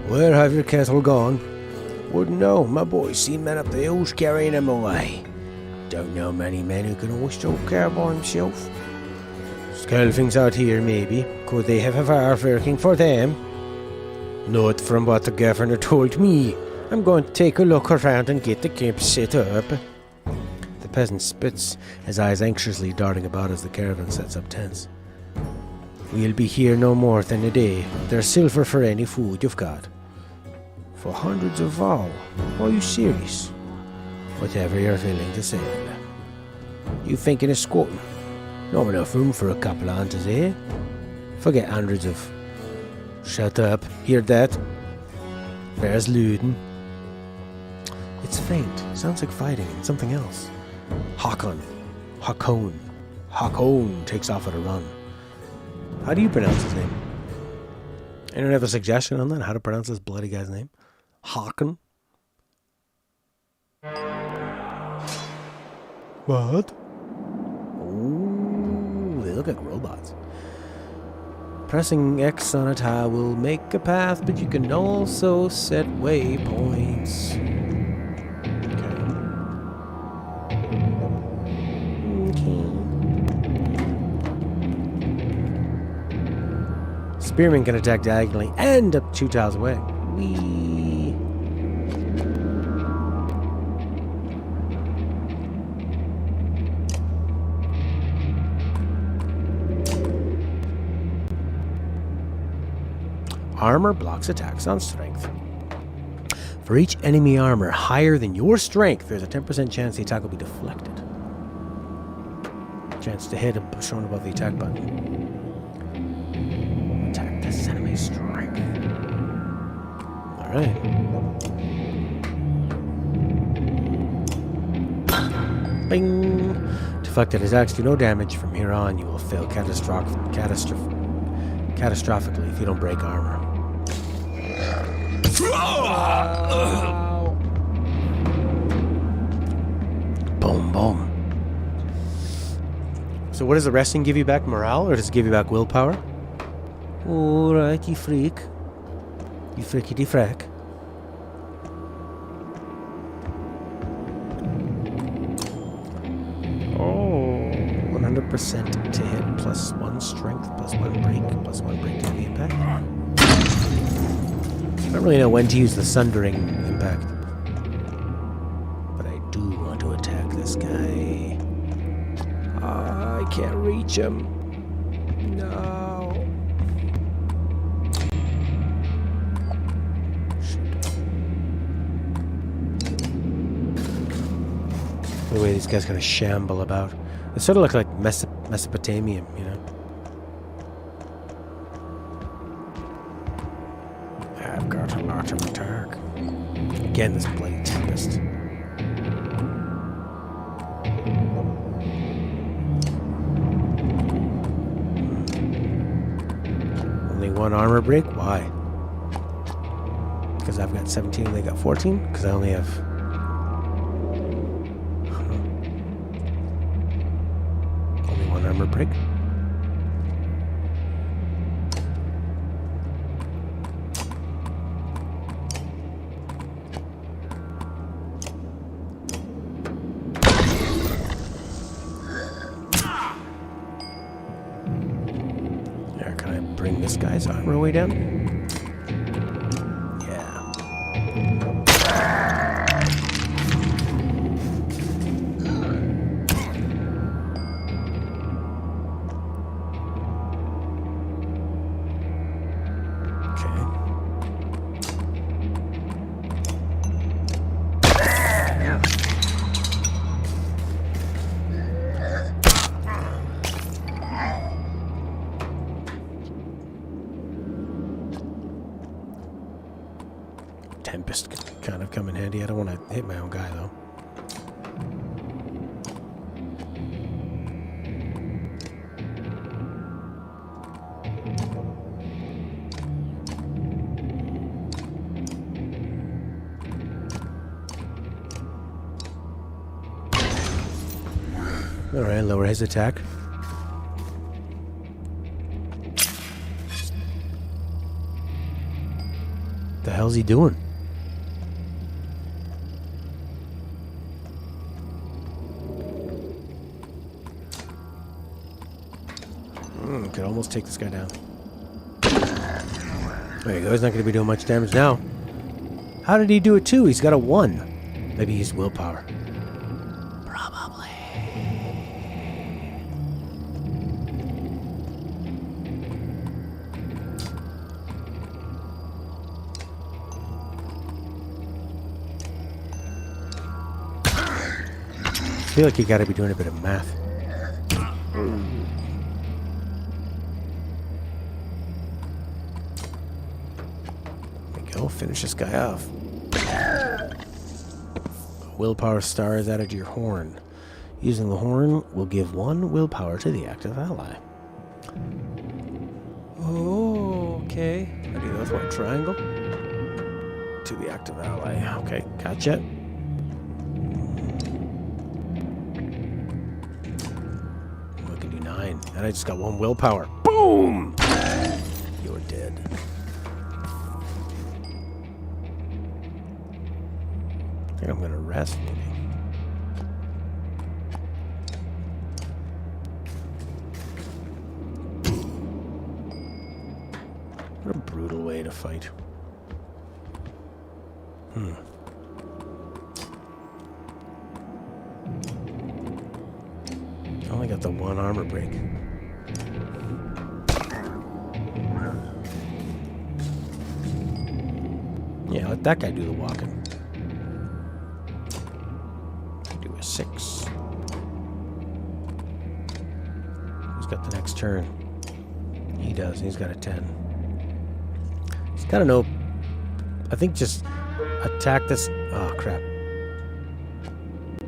Where have your cattle gone? Wouldn't know. My boys seen men up the hills carrying them away. Don't know many men who can always take care by himself. Skelfings out here, maybe. Could they have a fire working for them? Not from what the governor told me. I'm going to take a look around and get the camp set up. The peasant spits, his eyes anxiously darting about as the caravan sets up tents. We'll be here no more than a day. There's silver for any food you've got. For hundreds of vow. Are you serious? Whatever you're willing to sell. You thinking of squatting? Not enough room for a couple of hunters, eh? Forget hundreds of... Shut up. Hear that? There's looting. It's faint. Sounds like fighting and something else. Hakon. Hakon takes off at a run. How do you pronounce his name? Anyone have a suggestion on that? How to pronounce this bloody guy's name? Hakon? What? Ooh, they look like robots. Pressing X on a tile will make a path, but you can also set waypoints. Spearmen can attack diagonally and up 2 tiles away. Whee! Armor blocks attacks on strength. For each enemy armor higher than your strength, there's a 10% chance the attack will be deflected. Chance to hit shown above the attack button. Attack this enemy strength. Alright. Bing! Deflected attacks do no damage. From here on, you will fail catastrophically if you don't break armor. Boom, boom. So what does the resting give you back? Morale, or does it give you back willpower? Alright, you freak. You frickety frack. Oh, 100% to hit, plus 1 strength, plus 1 break, plus 1 break to heavy impact. I don't really know when to use the sundering impact. But I do want to attack this guy. I can't reach him. No. The way these guys kind of shamble about. They sort of look like Mesopotamian, you know? I've got a lot of attack. Again, this bloody Tempest. Only 1 armor break? Why? Because I've got 17 and they got 14? Because I only have... armor break. There, can I bring this guy's armor way down? Yeah. Tempest could kind of come in handy. I don't want to hit my own guy, though. Alright, lower his attack. The hell's he doing? Could almost take this guy down. There you go. He's not going to be doing much damage now. How did he do it too? He's got a 1. Maybe he's willpower. Probably. I feel like you got to be doing a bit of math. Finish this guy off. Willpower star is added to your horn. Using the horn will give 1 willpower to the active ally. Oh, okay. I do that with one triangle. To the active ally. Okay, gotcha. I can do 9. And I just got 1 willpower. Boom! You're dead. I think I'm gonna rest, maybe. What a brutal way to fight. I only got the 1 armor break. Yeah, let that guy do the walking. 6. Who's got the next turn? He does. He's got a 10. He's got to know. I think just attack this. Oh, crap.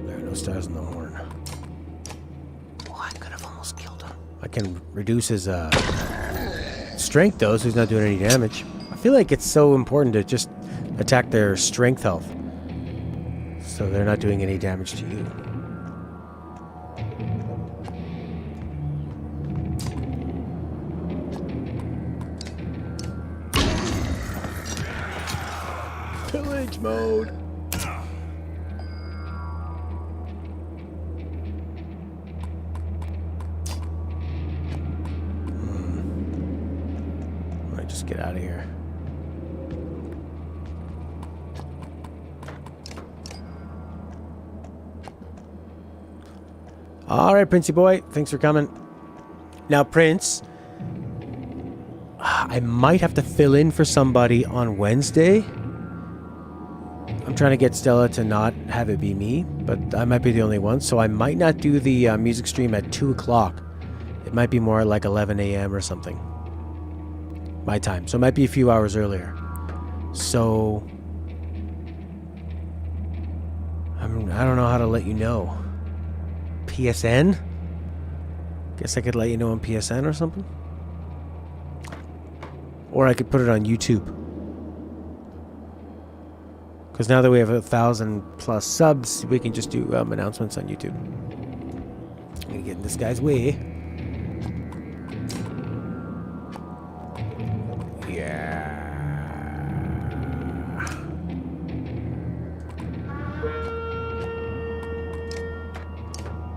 There are no stars in the horn. Oh, I could have almost killed him. I can reduce his strength, though, so he's not doing any damage. I feel like it's so important to just attack their strength health, so they're not doing any damage to you. Pillage mode. Alright, just get out of here. Alright, Princey boy. Thanks for coming. Now, Prince, I might have to fill in for somebody on Wednesday. I'm trying to get Stella to not have it be me, but I might be the only one, so I might not do the music stream at 2 o'clock. It might be more like 11 a.m. or something. My time. So it might be a few hours earlier. So I don't know how to let you know. PSN? Guess I could let you know on PSN or something? Or I could put it on YouTube. Because now that we have 1,000+ subs, we can just do announcements on YouTube. I'm gonna get in this guy's way. Yeah.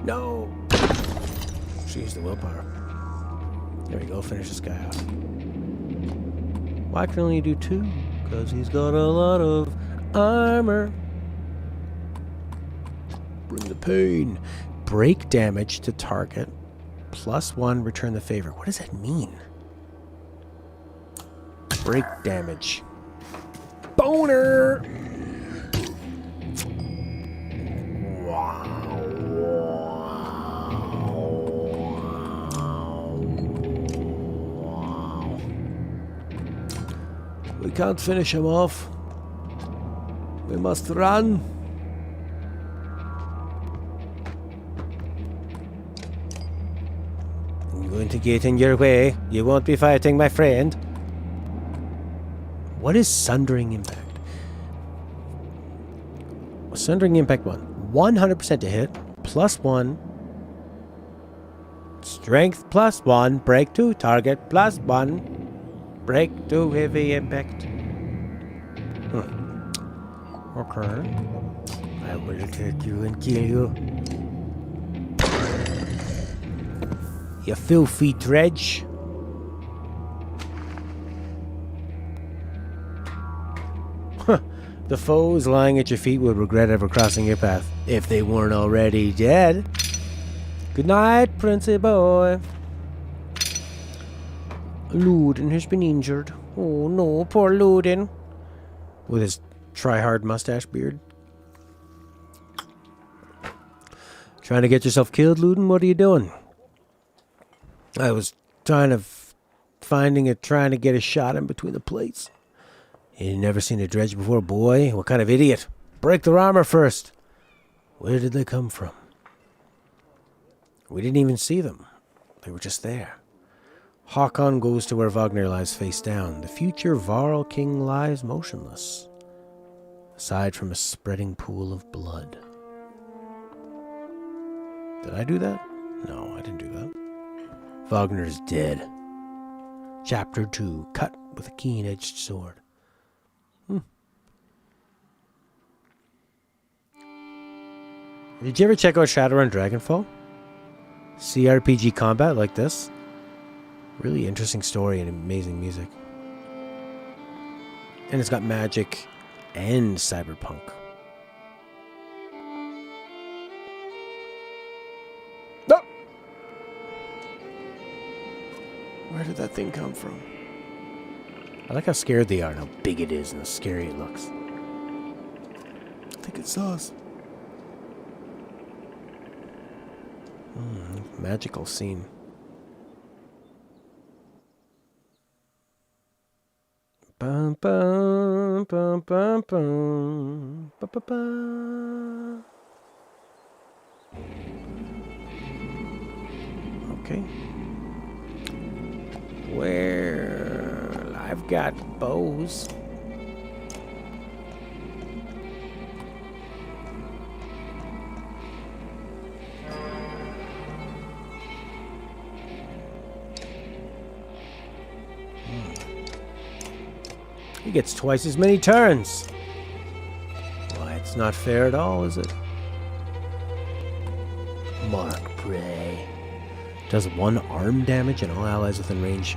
No! Jeez, the willpower. There we go, finish this guy off. Why can only do 2? Because he's got a lot of armor. Bring the pain. Break damage to target. +1, return the favor. What does that mean? Break damage. Boner! We can't finish him off. We must run. I'm going to get in your way. You won't be fighting, my friend. What is Sundering Impact? Sundering Impact 1. 100% to hit. +1. Strength +1. Break to target +1. Break to heavy impact. Okay. I will attack you and kill you. You filthy dredge. The foes lying at your feet would regret ever crossing your path if they weren't already dead. Good night, Princey boy. Luden has been injured. Oh no, poor Luden. With his try-hard mustache beard. Trying to get yourself killed, Luden? What are you doing? I was trying to trying to get a shot in between the plates. You never seen a dredge before, boy? What kind of idiot? Break their armor first. Where did they come from? We didn't even see them. They were just there. Hakon goes to where Wagner lies face down. The future Varl king lies motionless, aside from a spreading pool of blood. Did I do that? No, I didn't do that. Wagner's dead. Chapter 2. Cut with a keen-edged sword. Did you ever check out Shadowrun Dragonfall? CRPG combat like this? Really interesting story and amazing music. And it's got magic and cyberpunk. No! Where did that thing come from? I like how scared they are and how big it is and how scary it looks. I think it saw us. Magical scene. Bum, bum, bum, bum, bum, ba, ba, ba. Okay. Well, I've got bows. He gets twice as many turns. not fair at all, is it? Mark Prey. Does 1 arm damage and all allies within range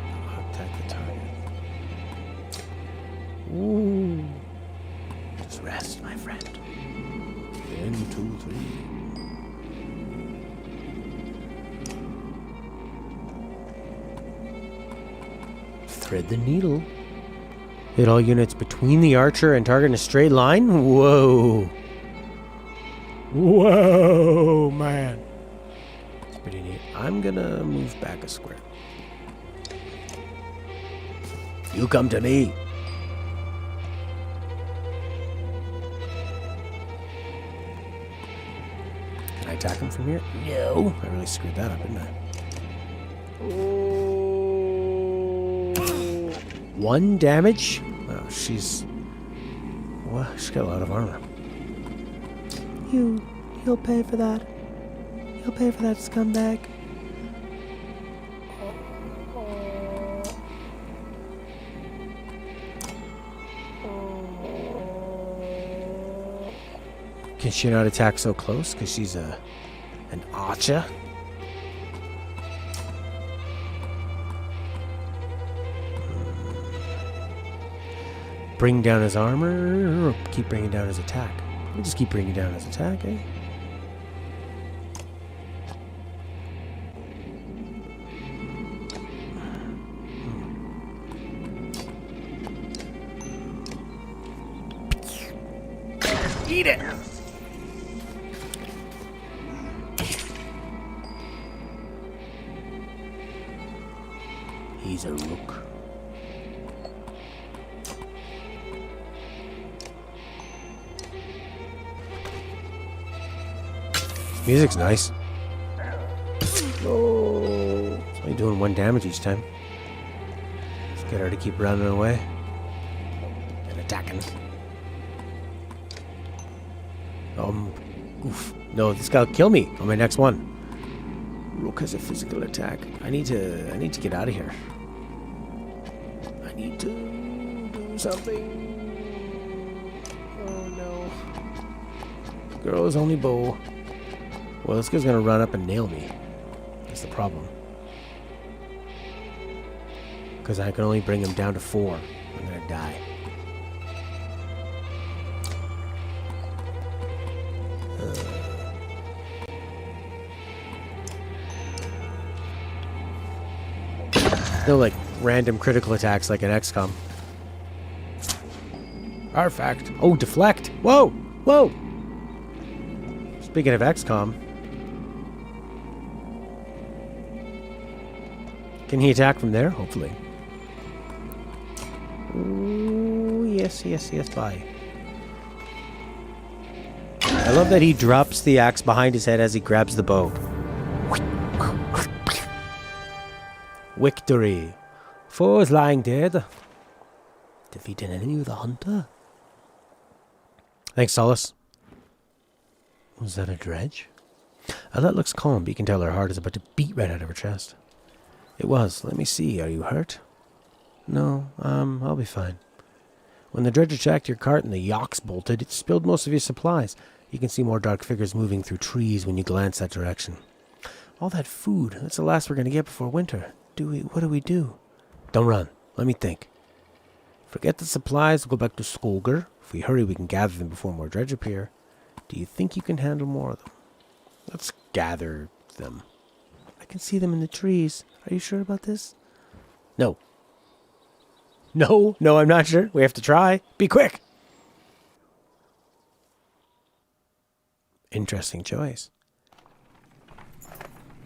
attack the target. Ooh. Just rest, my friend. 1, 2, 3. Thread the needle. Hit all units between the archer and target in a straight line? Whoa. Whoa, man. It's pretty neat. I'm gonna move back a square. You come to me. Can I attack him from here? No. I really screwed that up, didn't I? Oh. 1 damage? Oh, she's... Well, she's got a lot of armor. You'll pay for that. You'll pay for that, scumbag. Can she not attack so close? Because she's an archer? Bring down his armor, or keep bringing down his attack? We just keep bringing down his attack, eh? Eat it! He's a rook. Music's nice. Oh, it's only doing 1 damage each time. Let's get her to keep running away and attacking. Oof. No, this guy'll kill me on my next one. Rook has a physical attack. I need to get out of here. I need to do something. Oh no. Girl is only bow. Well, this guy's gonna run up and nail me. That's the problem. Because I can only bring him down to 4. I'm gonna die. No, like, random critical attacks like an XCOM. Artifact. Oh, deflect. Whoa! Whoa! Speaking of XCOM. Can he attack from there? Hopefully. Ooh, yes, yes, yes, bye. I love that he drops the axe behind his head as he grabs the bow. Victory. Foe is lying dead. Defeat an enemy with a hunter. Thanks, Solace. Was that a dredge? That looks calm, but you can tell her heart is about to beat right out of her chest. It was. Let me see. Are you hurt? No, I'll be fine. When the dredge attacked your cart and the yaks bolted, it spilled most of your supplies. You can see more dark figures moving through trees when you glance that direction. All that food, that's the last we're going to get before winter. What do we do? Don't run. Let me think. Forget the supplies, we'll go back to Skolger. If we hurry, we can gather them before more dredge appear. Do you think you can handle more of them? Let's gather them. I can see them in the trees. Are you sure about this? No. No, I'm not sure. We have to try. Be quick. Interesting choice.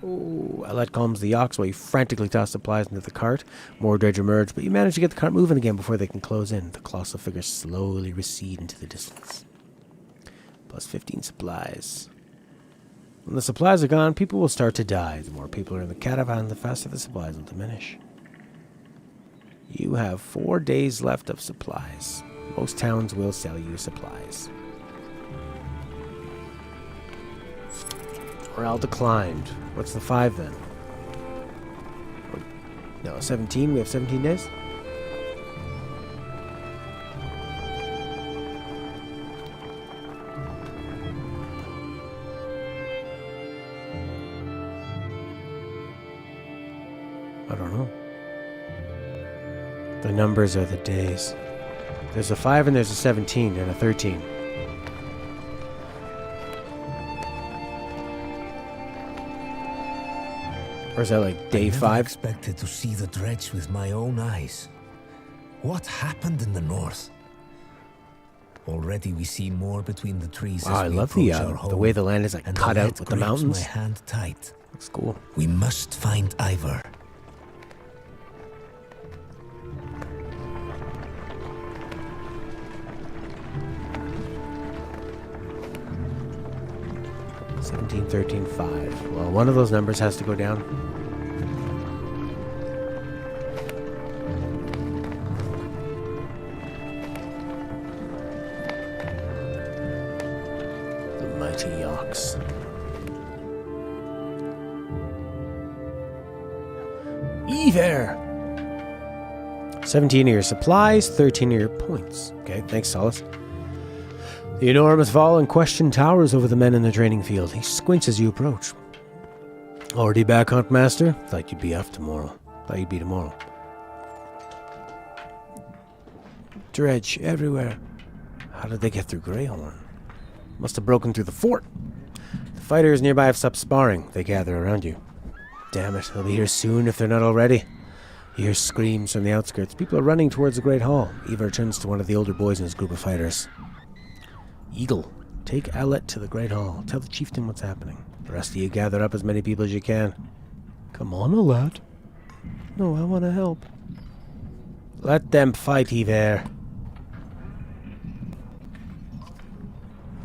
Oh, Alette calms the ox while you frantically toss supplies into the cart. More dredge emerge, but you manage to get the cart moving again before they can close in. The colossal figures slowly recede into the distance. Plus 15 supplies. When the supplies are gone, people will start to die. The more people are in the caravan, the faster the supplies will diminish. You have 4 days left of supplies. Most towns will sell you supplies. Morale declined. What's the 5 then? No, 17. We have 17 days? I don't know. The numbers are the days. There's a 5 and there's a 17 and a 13. Or is that like day 5? I expected to see the dredge with my own eyes. What happened in the north? Already we see more between the trees. Wow, I as we love approach the way the land is like and cut the out lead with the grips mountains. My hand tight. Looks cool. We must find Ivor. $17, $13, $5. Well, one of those numbers has to go down. The mighty ox. Either 17 of your supplies, 13 of your points. Okay, thanks, Solace. The enormous fall in question towers over the men in the training field. He squints as you approach. Already back, Huntmaster? Thought you'd be off tomorrow. Thought you'd be tomorrow. Dredge everywhere. How did they get through Greyhorn? Must have broken through the fort. The fighters nearby have stopped sparring. They gather around you. Damn it, they'll be here soon if they're not already. You hear screams from the outskirts. People are running towards the Great Hall. Ivar turns to one of the older boys in his group of fighters. Eagle, take Alet to the Great Hall. Tell the chieftain what's happening. The rest of you gather up as many people as you can. Come on, Alet. No, I want to help. Let them fight, Ivar.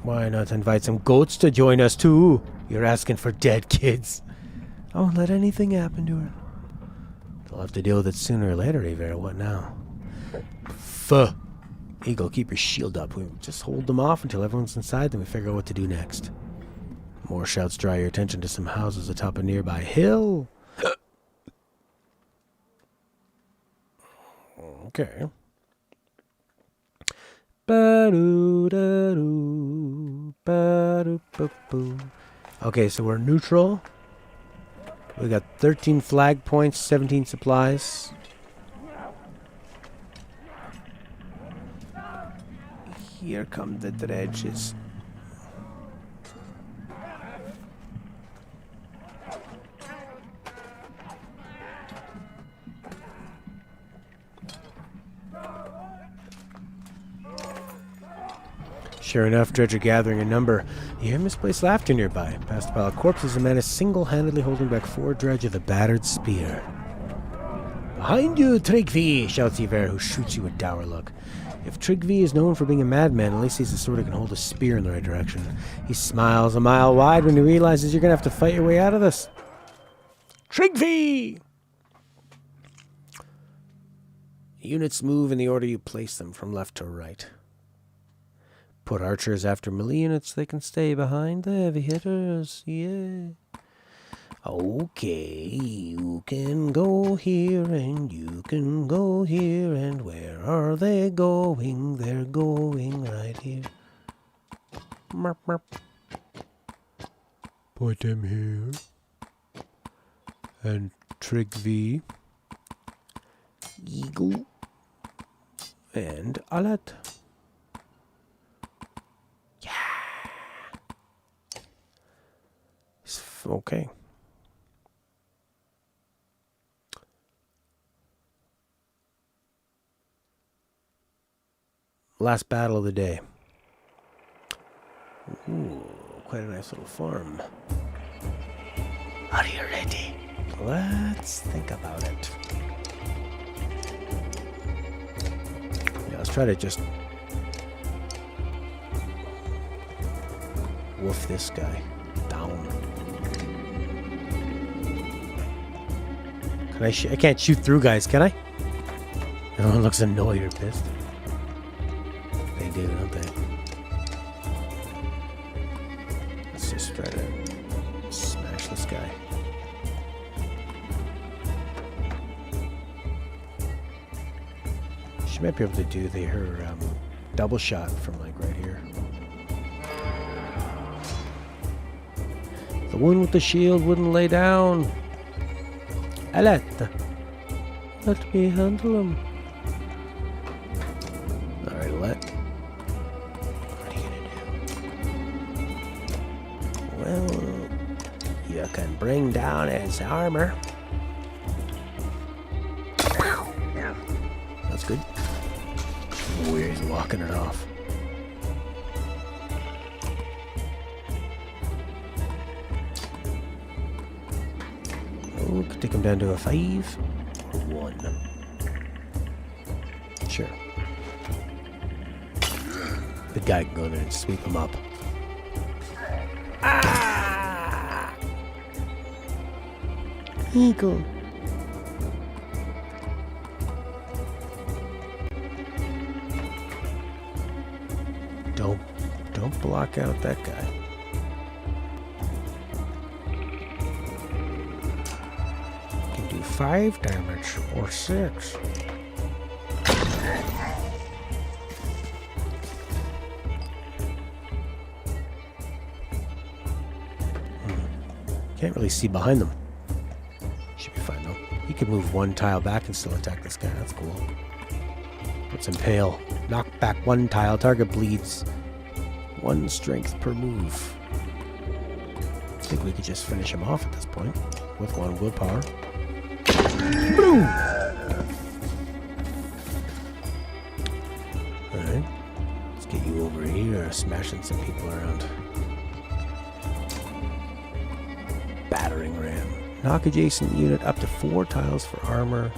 Why not invite some goats to join us too? You're asking for dead kids. I won't let anything happen to her. They'll have to deal with it sooner or later, Ivar. What now? Fuh. Eagle, keep your shield up. We just hold them off until everyone's inside, then we figure out what to do next. More shouts draw your attention to some houses atop a nearby hill. Okay. Okay, so we're neutral. We got 13 flag points, 17 supplies. Here come the dredges. Sure enough, dredge are gathering a number. You hear misplaced laughter nearby. Past a pile of corpses, a man is single-handedly holding back 4 dredge with a battered spear. Behind you, Tryggvi! Shouts Ivar, who shoots you a dour look. If Tryggvi is known for being a madman, at least he's the sort who can hold a spear in the right direction. He smiles a mile wide when he realizes you're going to have to fight your way out of this. Tryggvi! Units move in the order you place them, from left to right. Put archers after melee units, they can stay behind the heavy hitters, yeah. Okay, you can go here and you can go here, and where are they going? They're going right here. Merp, merp. Put them here. And Tryggvi, Eagle, and Alet. Yeah. Okay. Last battle of the day. Ooh, quite a nice little farm. Are you ready? Let's think about it. Yeah, let's try to just woof this guy down. Can I can't shoot through guys, can I? Everyone looks annoyed or pissed. They do, don't they? Let's just try to smash this guy. She might be able to do her double shot from like right here. The one with the shield wouldn't lay down. Alette. Let me handle him. Alright, what are you gonna do? Well, you can bring down his armor. That's good. Oh, he's locking it off. Oh, could take him down to a 5 or 1. Sure. The guy can go there and sweep him up. Ah! Eagle. Don't block out that guy. Can do 5 damage or 6. Can't really see behind them. Should be fine though. He can move 1 tile back and still attack this guy. That's cool. Let's impale. Knock back 1 tile. Target bleeds. 1 strength per move. I think we could just finish him off at this point with 1 willpower. Boom! Alright. Let's get you over here, smashing some people around. Battering ram. Knock adjacent unit up to 4 tiles for armor.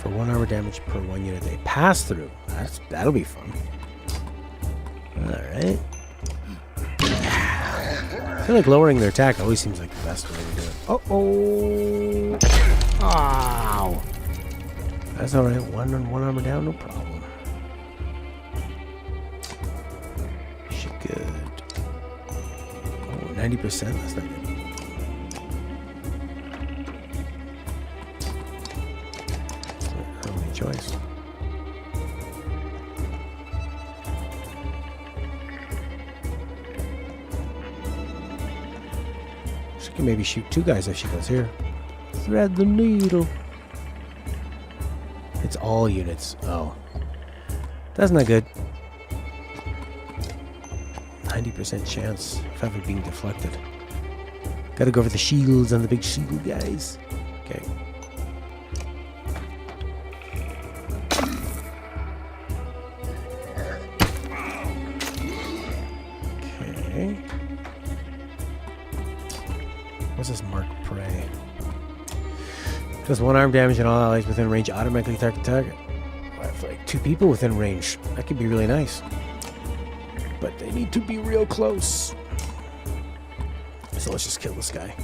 For 1 armor damage per 1 unit they pass through. That'll be fun. Alright. I feel like lowering their attack always seems like the best way to do it. Oh! Ow! That's alright. 1 armor down, no problem. Shit, good. Oh, 90%? That's not good. Early choice. She can maybe shoot 2 guys if she goes here. Thread the needle. It's all units. Oh. That's not good. 90% chance of ever being deflected. Gotta go for the shields on the big shield guys. Okay. Okay. What's this mark prey? Does 1 arm damage and all allies within range automatically attack the target. Well, I feel like 2 people within range. That could be really nice. But they need to be real close. So let's just kill this guy.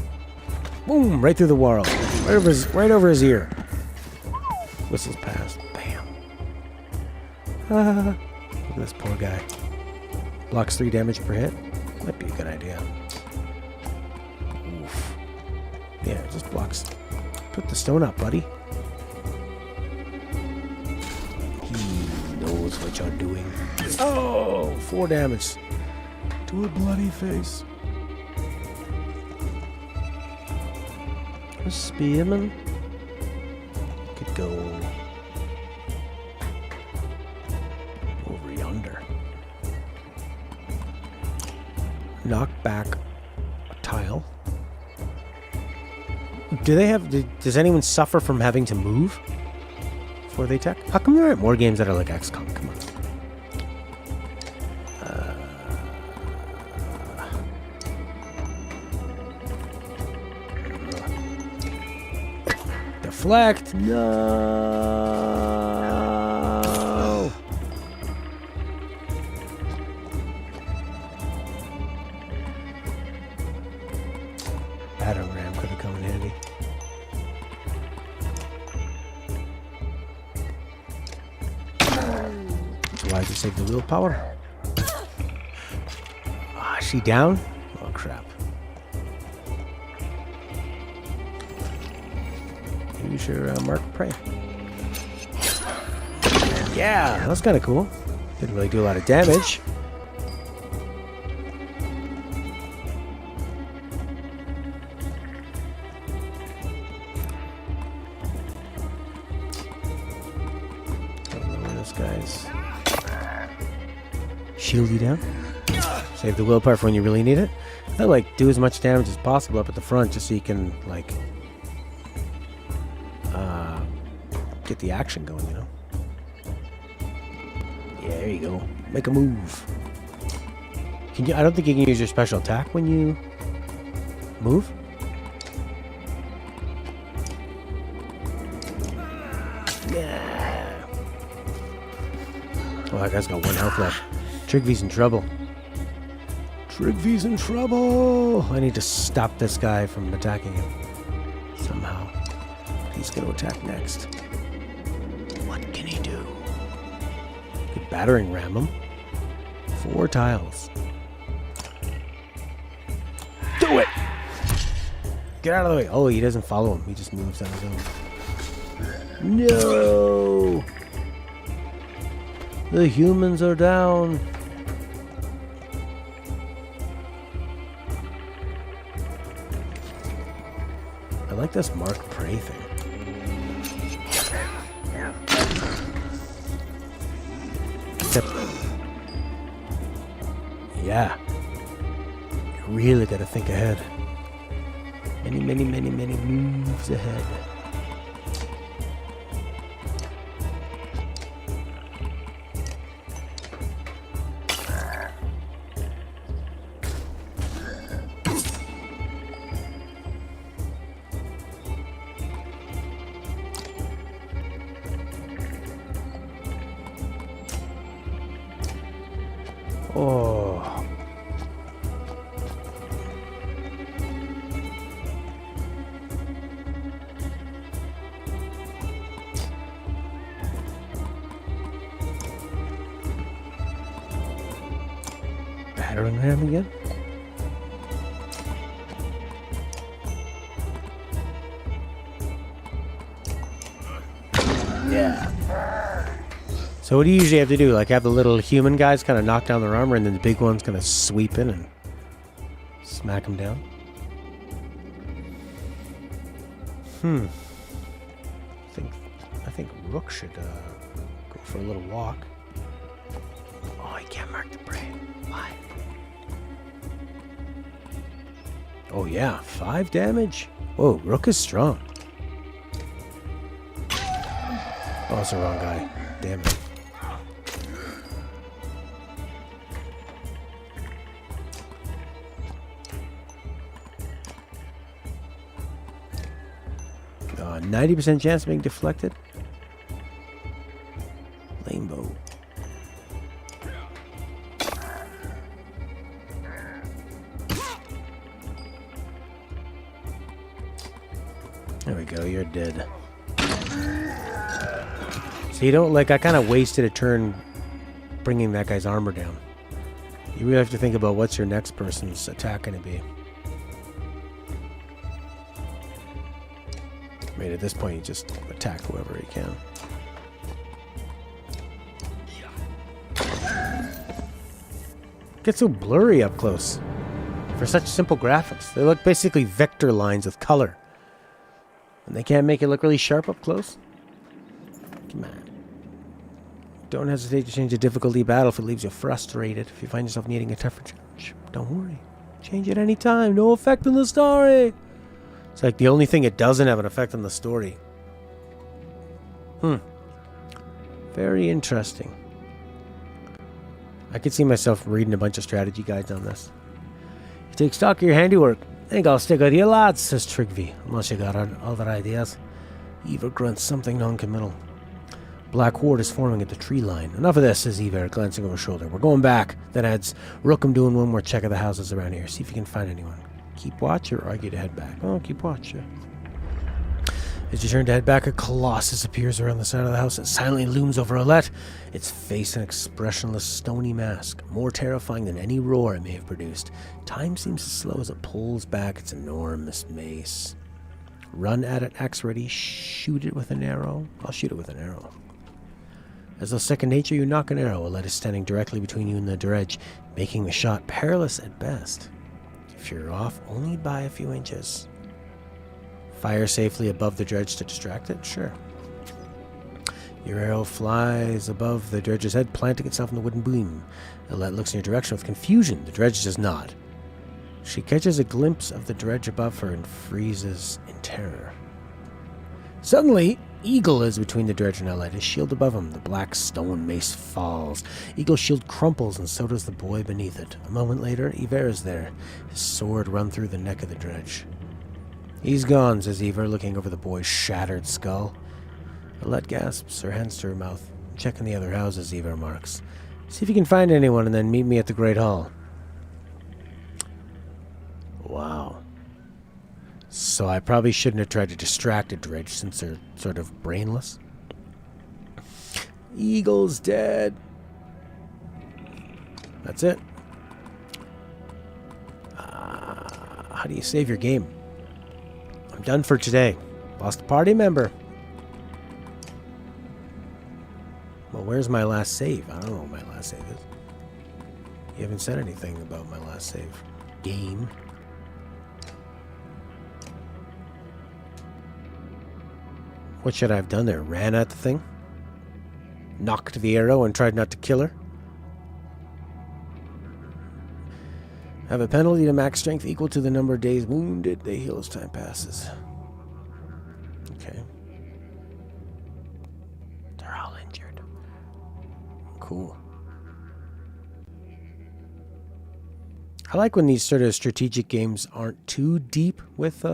Boom! Right through the wall. Right over his ear. Whistles past. Bam. Ah. Look at this poor guy. Blocks 3 damage per hit. Might be a good idea. Oof. Yeah, it just blocks. Put the stone up, buddy. He knows what you're doing. Oh! 4 damage. To a bloody face. A spearman. Could go over yonder. Knock back a tile. Does anyone suffer from having to move before they attack? How come there aren't more games that are like XCOM? Come on. Deflect! No! Battering ram could have come in handy. That's why I just saved the willpower. Ah, is she down? Oh crap. Use your mark prey. Yeah, that's kind of cool. Didn't really do a lot of damage. guy's shield you down. Save the willpower for when you really need it. They'll like do as much damage as possible up at the front just so you can like get the action going, you know. Yeah, there you go. Make a move. Can you? I don't think you can use your special attack when you move. Yeah. Oh, that guy's got 1 health left. Trigvy's in trouble. Trigvy's in trouble. I need to stop this guy from attacking him somehow. He's going to attack next. What can he do? Could battering ram him. 4 tiles. Do it! Get out of the way. Oh, he doesn't follow him. He just moves on his own. No! The humans are down. I like this mark prey thing. Except, yeah. You really gotta think ahead. Many, many, many, many moves ahead. Oh. Battering ram again? Yeah. So what do you usually have to do? Like have the little human guys kind of knock down their armor and then the big one's going to sweep in and smack them down? I think Rook should go for a little walk. Oh, he can't mark the prey. Why? Oh yeah, 5 damage. Whoa, Rook is strong. Oh, it's the wrong guy. Damn it. Oh, 90% chance of being deflected. Rainbow. There we go, you're dead. So you don't, like, I kind of wasted a turn bringing that guy's armor down. You really have to think about what's your next person's attack going to be. I mean, at this point, you just attack whoever you can. Gets so blurry up close for such simple graphics. They look basically vector lines with color. And they can't make it look really sharp up close? Come on. Don't hesitate to change the difficulty of battle if it leaves you frustrated. If you find yourself needing a tougher challenge, don't worry. Change it any time. No effect on the story. It's like the only thing it doesn't have an effect on the story. Very interesting. I could see myself reading a bunch of strategy guides on this. You take stock of your handiwork. I think I'll stick with you lads, says Trigby. Unless you got other ideas. Ever grunts something non-committal. Black horde is forming at the tree line. Enough of this, says Ever, glancing over his shoulder. We're going back. Then adds, Rook, I'm doing one more check of the houses around here. See if you can find anyone. Keep watch or argue to head back? Oh, keep watch, yeah. As you turn to head back, a colossus appears around the side of the house. It silently looms over Olette, its face an expressionless, stony mask, more terrifying than any roar it may have produced. Time seems to slow as it pulls back its enormous mace. Run at it, axe ready, shoot it with an arrow. I'll shoot it with an arrow. As though second nature, you knock an arrow. Olette is standing directly between you and the dredge, making the shot perilous at best. If you're off only by a few inches. Fire safely above the dredge to distract it? Sure. Your arrow flies above the dredge's head, planting itself in the wooden beam. Alette looks in your direction with confusion. The dredge does not. She catches a glimpse of the dredge above her and freezes in terror. Suddenly, Eagle is between the dredge and Alette, his shield above him. The black stone mace falls. Eagle's shield crumples, and so does the boy beneath it. A moment later, Iver is there, his sword run through the neck of the dredge. He's gone, says Iver, looking over the boy's shattered skull. Alette gasps, her hands to her mouth. Check in the other houses, Iver remarks. See if you can find anyone and then meet me at the Great Hall. Wow. So I probably shouldn't have tried to distract a dredge since they're sort of brainless. Eagle's dead. That's it. How do you save your game? I'm done for today. Lost a party member. Well, where's my last save? I don't know what my last save is. You haven't said anything about my last save. Game. What should I have done there? Ran at the thing? Knocked the arrow and tried not to kill her? Have a penalty to max strength equal to the number of days wounded. They heal as time passes. Okay. They're all injured. Cool. I like when these sort of strategic games aren't too deep with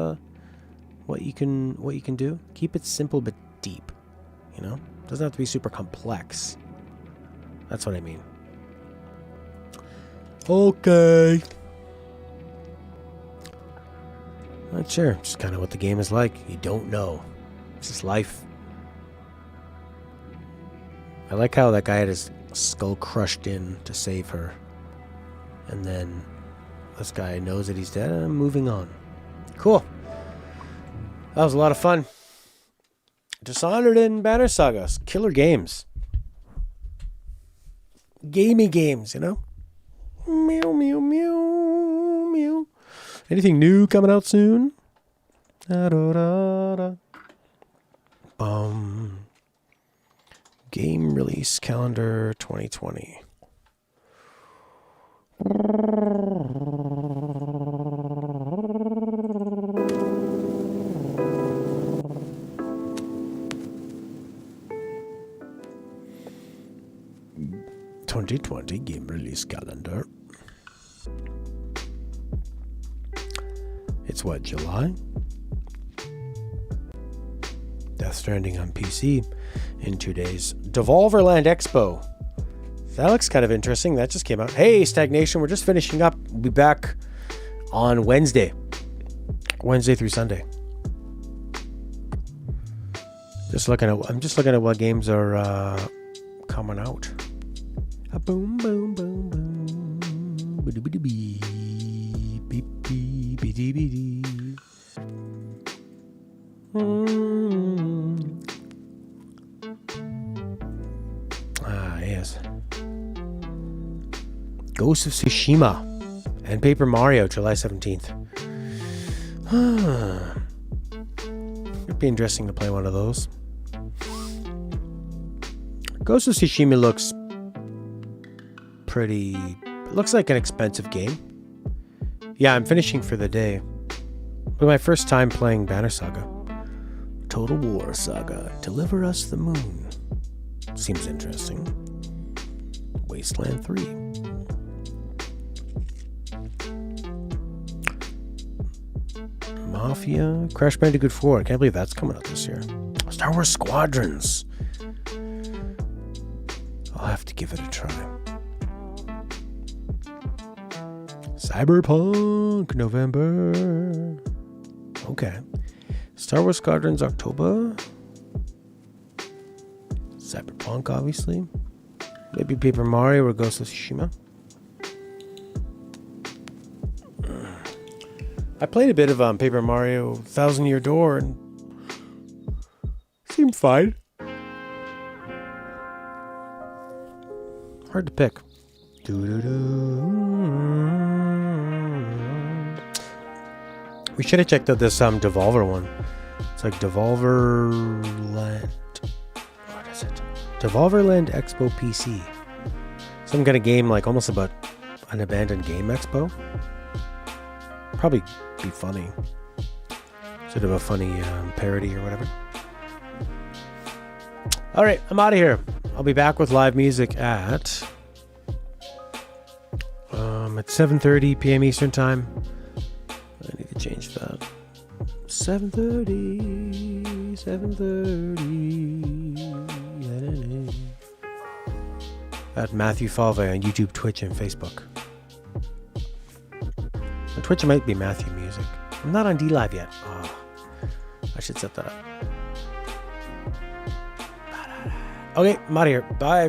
what you can do. Keep it simple but deep. You know? Doesn't have to be super complex. That's what I mean. Okay. Not sure. Just kind of what the game is like. You don't know. It's just life. I like how that guy had his skull crushed in to save her. And then this guy knows that he's dead and I'm moving on. Cool. That was a lot of fun. Dishonored and Banner Saga. Killer games. Gamey games, you know? Meow, meow, meow, meow. Anything new coming out soon? Da, da, da, da. Game release calendar 2020. Game release calendar. It's what, July? Death Stranding on PC in 2 days. Devolverland Expo. That looks kind of interesting. That just came out. Hey, Stagnation, we're just finishing up. We'll be back on Wednesday. Wednesday through Sunday. I'm just looking at what games are coming out. A boom, boom, boom, boom. Biddy-biddy-bee. Beep-bee, biddy-biddy. Yes. Ghost of Tsushima and Paper Mario, July 17th. It'd be interesting to play one of those. Ghost of Tsushima looks pretty... It looks like an expensive game. Yeah, I'm finishing for the day. But my first time playing Banner Saga. Total War Saga. Deliver Us the Moon. Seems interesting. Wasteland 3. Mafia. Crash Bandicoot 4. I can't believe that's coming out this year. Star Wars Squadrons. I'll have to give it a try. Cyberpunk November. Okay. Star Wars Squadrons October. Cyberpunk, obviously. Maybe Paper Mario or Ghost of Tsushima. I played a bit of Paper Mario Thousand Year Door and seemed fine. Hard to pick. We should have checked out this Devolver one. It's like Devolver Land. What is it? Devolverland Expo PC. Some kind of game like almost about an abandoned game expo. Probably be funny. Sort of a funny parody or whatever. Alright, I'm out of here. I'll be back with live music at 7:30 p.m. Eastern Time. I need to change that. 7:30. At Matthew Falve on YouTube, Twitch, and Facebook. On Twitch, it might be Matthew Music. I'm not on DLive yet. Oh, I should set that up. Okay, I'm out of here. Bye.